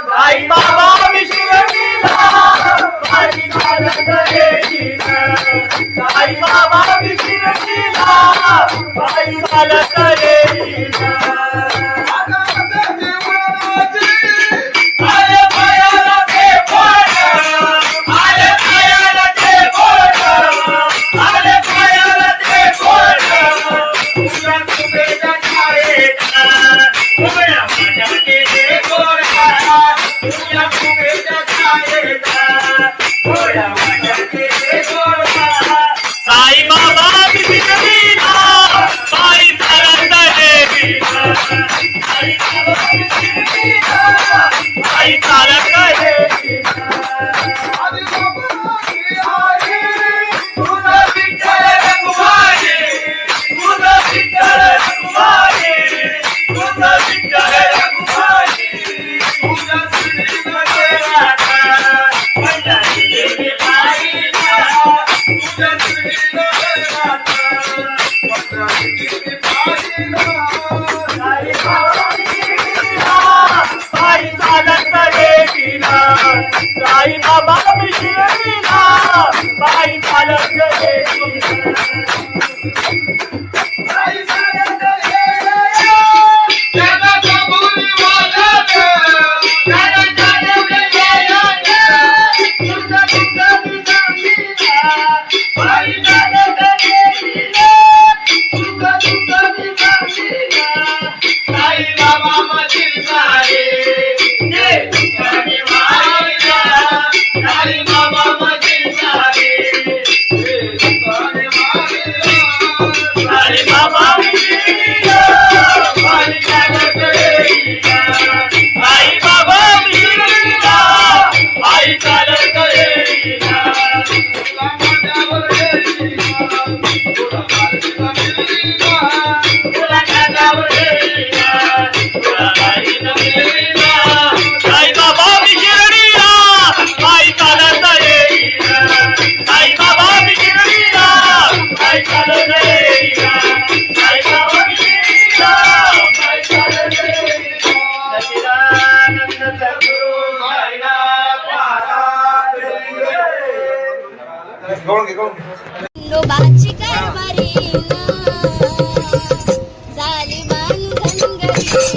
S1: बाई
S4: उघड्या मांडाचे हे गोरखा तुझ्या फुगेच्या छायेचा उघड्या मांडाचे हे गोरखा साई बाबा बिघडविला पायी चालत देवीला साई बाबा बिघडविला पायी चालत देवीला
S1: आदि बाबाची आई
S4: तुझा विठ्ठल रघुमाई तुझा विठ्ठल रघुमाई तुझा विठ्ठल रघुमाई
S1: तुझ्या श्रीनगरात
S4: पंढरी देवी पाहिला
S1: तुझ्या श्रीनगरात पंढरीची पाहिला
S4: साई बाबा बिघडविला पायी चालत देवीला साई बाबा बिघडविला पायी चालत देवीला
S1: आई सारंग त्याला कबुली वाजत
S4: त्याला चालवलं गेलं तुझं तुझं बिघडविला पायी चालत देवीला तुझं तुझं बिघडविला साई बाबा मधील सारे जे तुझ्याने वाहिला साई बाबा मधील सारे साई बाबा बिघडविला पायी चालत देवीला साई बाबा बिघडविला पायी चालत देवीला तुला कानावर देवीला तुला बाईनं मिळविला साई बाबा बिघडविला पायी चालत देवीला साई बाबा बिघडविला पायी चालत देवीला साई बाबा बिघडविला पायी चालत देवीला सच्चिदानंद सद्गुरु साईनाथ महाराज
S3: खंडोबाची कारभारी झाली बांधनगरी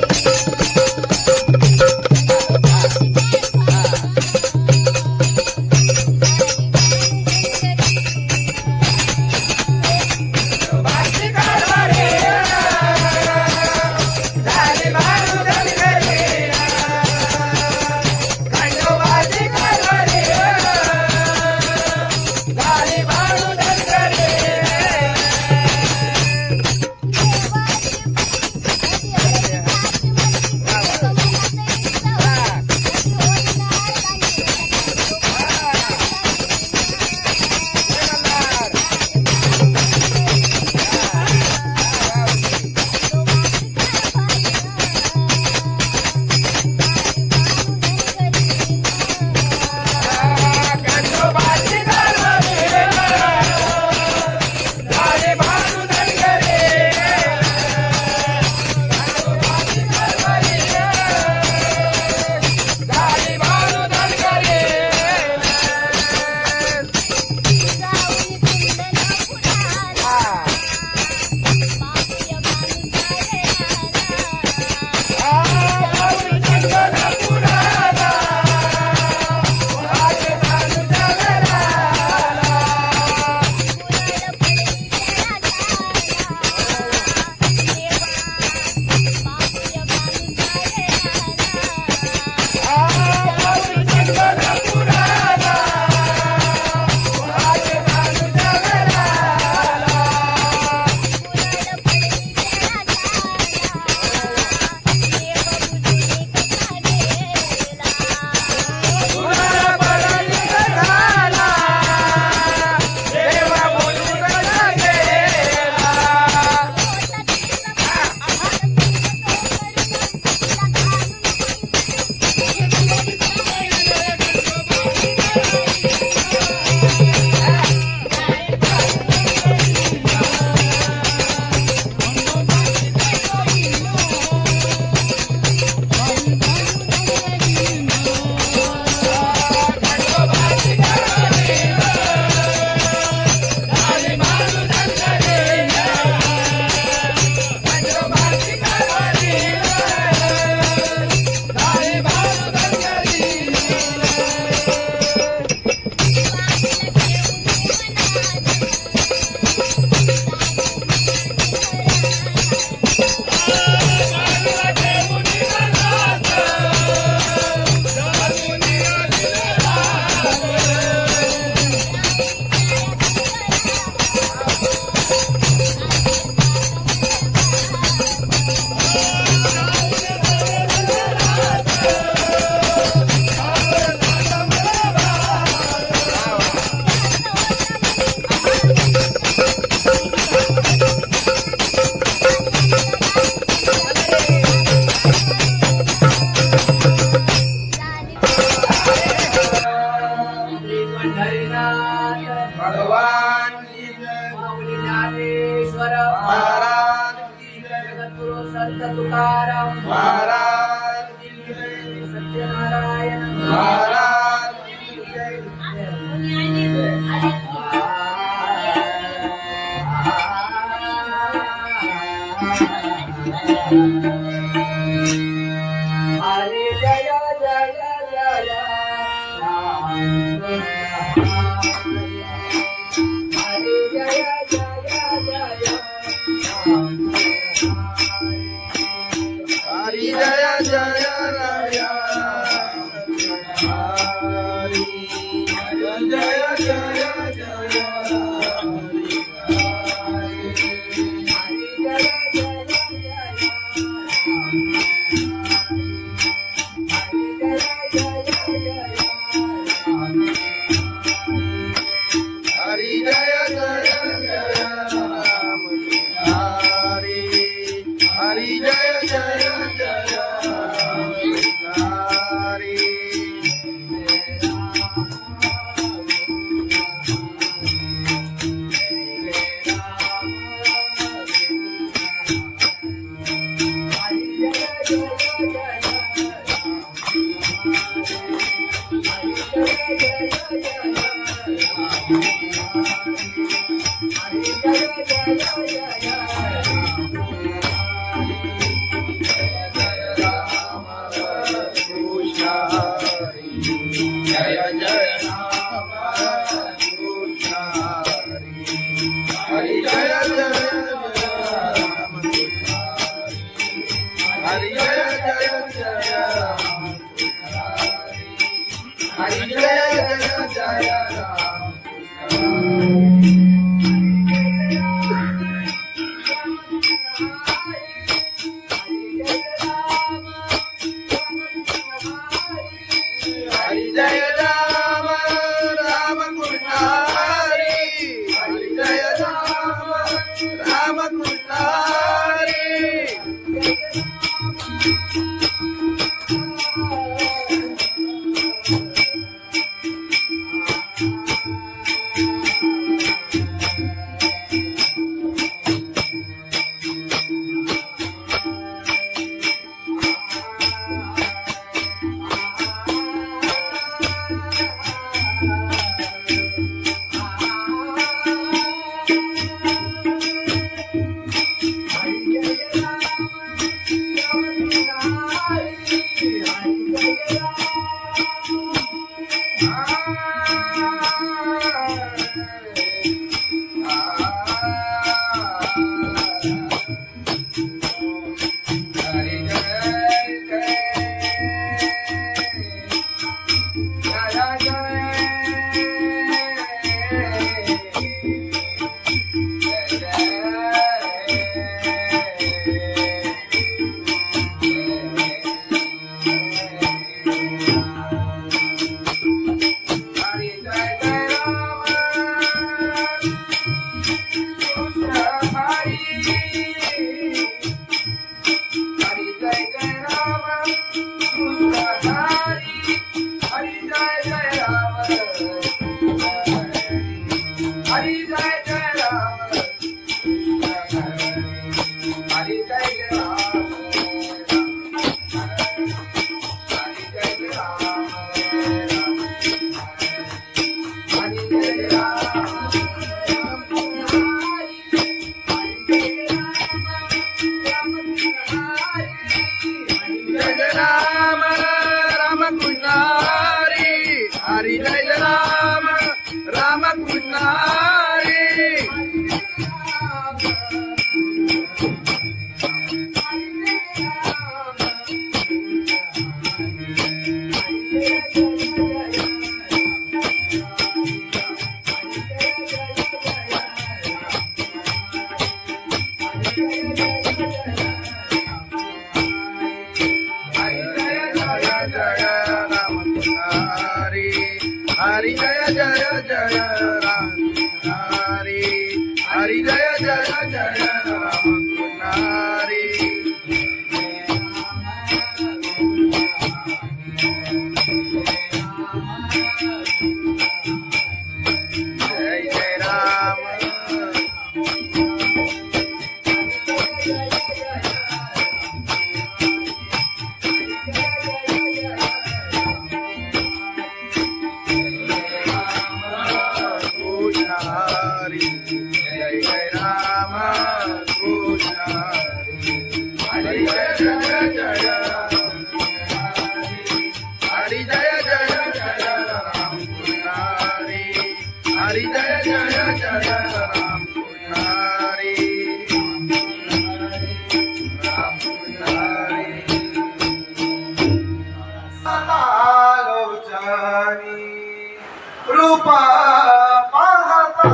S2: तुकाराम
S1: महाराज की जय.
S2: सत्यनारायण
S1: महाराज की जय.
S2: हरे जय जय जय राम हरे जय जय जय राम
S1: हरी जय जय राया. हरी जय जय जय हरी जय जय जय राम. हरी हरी जय जय जय राम. हरी जय जय राम कृष्ण हरी. हरी जय जय राम कृष्ण हरी. जय जय राम हरी. जय जय राम हरी. जय राम राम कृष्ण हरी. हरी जय राम राम कृष्ण हरी. हरी जय राम राम कृष्ण हरी. हरी जय जय जय राम हरी. हरी जय जय जय राम हरी. जय जय राम. रूप पाहता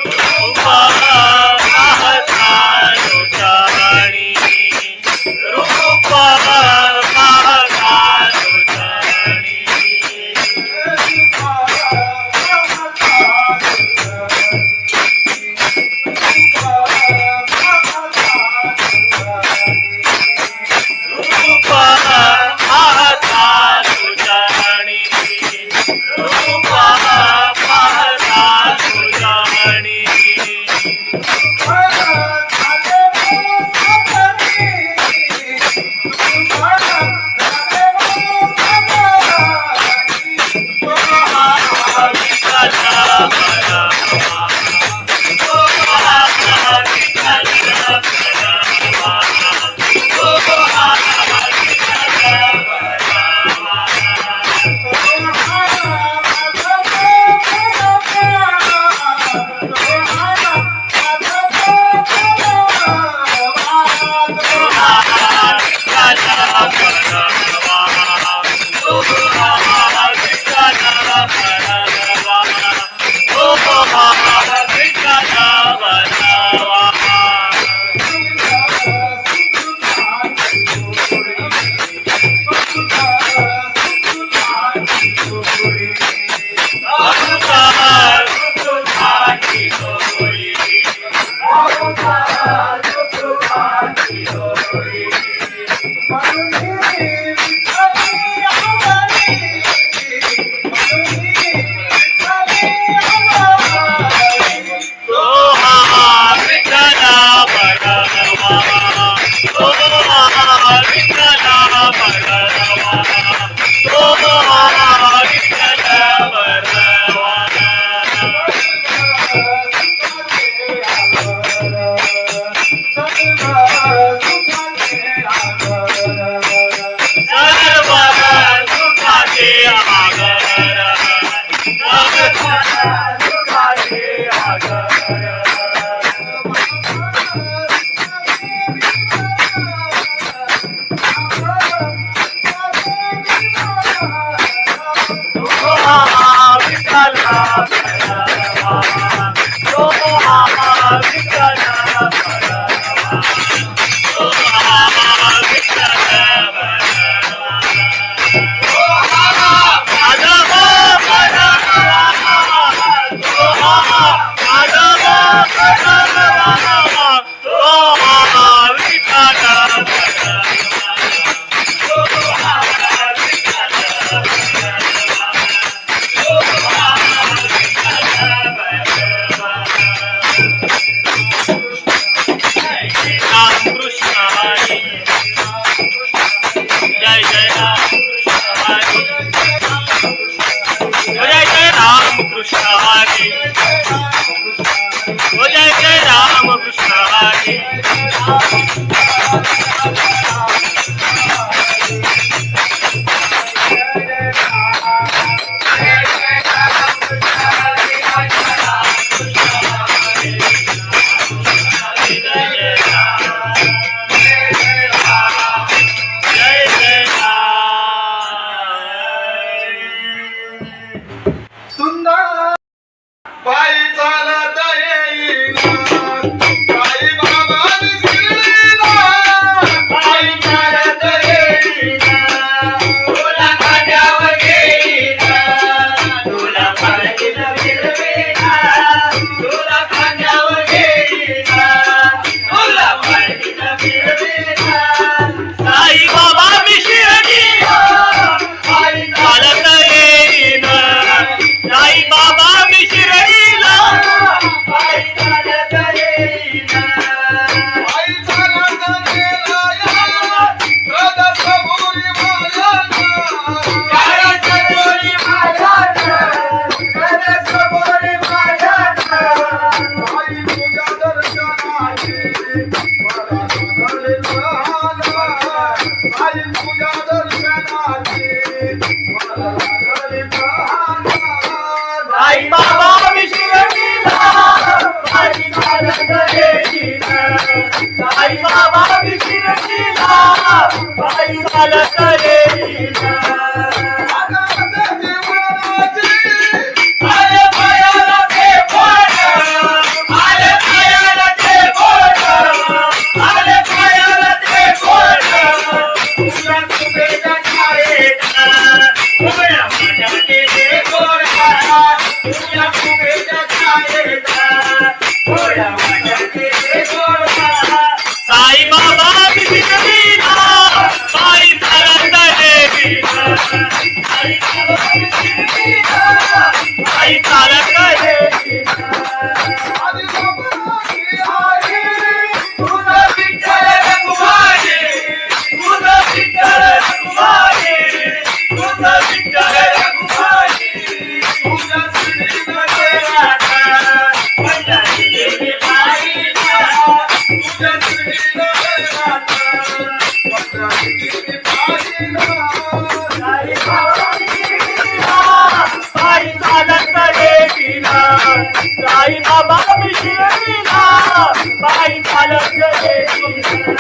S4: रूपा पाहता लोटाणी रूपा पाहता लोटाणी रूपा पाहता लोटाणी रूपा पाहता लोटाणी
S1: आई बाबा मी शिर्डीला, आई माझ्या घरी
S4: साई बाबा शिर्डीला पायी चालत येईना आले पायाला ते बोट आले पायाला ते बोट आले पायाला ते बोट तुझ्या कुबेच्या छायेत उभ्या माझ्या गेले गोरा तुझ्या कुबेच्या छायेत उभ्या माझ्या गेले गोरा साई बाबा शिर्डीला पायी चालत येईना साई बाबा शिर्डीला पायी चालत येईना तुझा विठ्ठल रघुमाई तुझा विठ्ठल रघुमाई तुझा विठ्ठल रघुमाई तुझा श्रीमध्ये राधा पंढरी गेली पायीला तुझा श्रीमध्ये राधा पंढरी गेली पायीला साई बाबा शिर्डीला पायी चालत येईना साई बाबा शिर्डीला पायी चालत येईना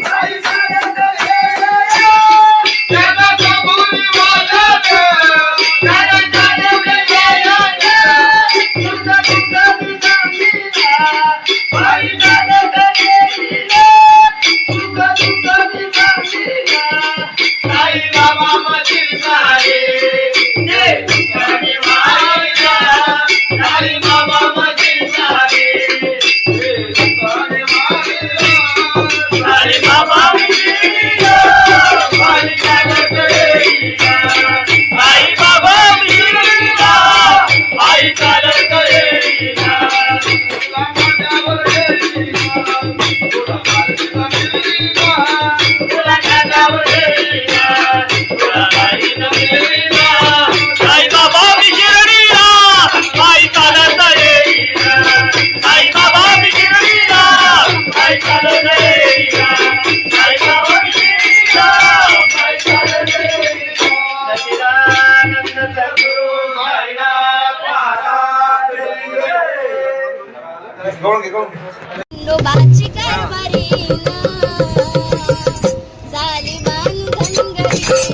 S4: साई चालत येईना त्याला कबुली वाजत त्याला चालवले वाजत तुझा तुझा तुझा मीरा पायी चालत येईना तुझा तुझा तुझा मीरा साई बाबा मधील सारे जे तुझ्याने मारिला साई बाबा मधील सारे जे तुझ्याने मारिला साई बाबा शिर्डीला पायी चालत येईना साई बाबा शिर्डीला पायी चालत येईना तुला माझ्यावर येईना तुला माझ्यावर येईना तुला माझ्यावर येईना तुला माझ्यावर येईना साई बाबा शिर्डीला पायी चालत येईना साई बाबा शिर्डीला पायी चालत येईना साई बाबा शिर्डीला पायी चालत येईना सच्चिदानंद सद्गुरु साईनाथ महाराज
S3: खंडोबाची कारभारी झाली बांधनगरी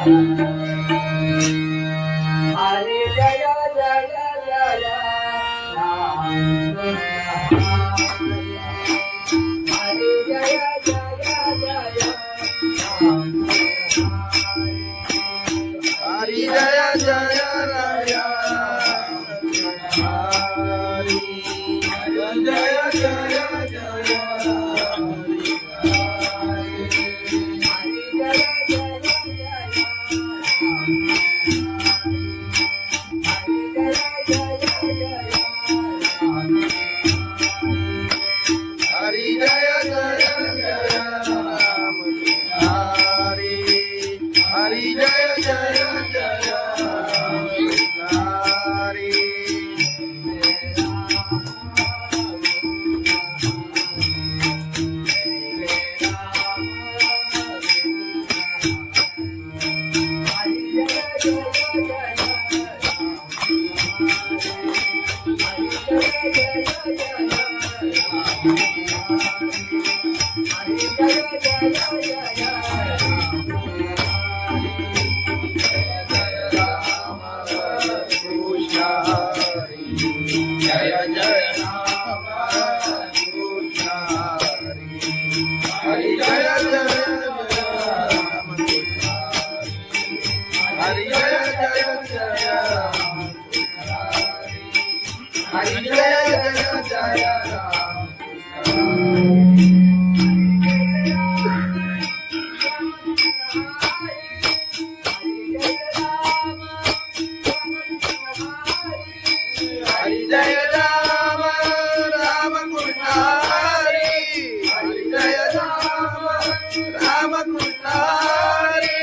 S2: हरे जय जय जय राम हरे जय जय जय राम
S1: हरि जय जय राया हरि जय जय जय हरि जय जय जय राम हरि हरि जय जय जय राम हरि कृष्ण हरि जय जय राम कृष्ण हरि जय जय राम हरि जय जय जय राम हरि जय जय जय राम हरि जय राम राम कृष्ण हरि हरि जय राम राम कृष्ण हरि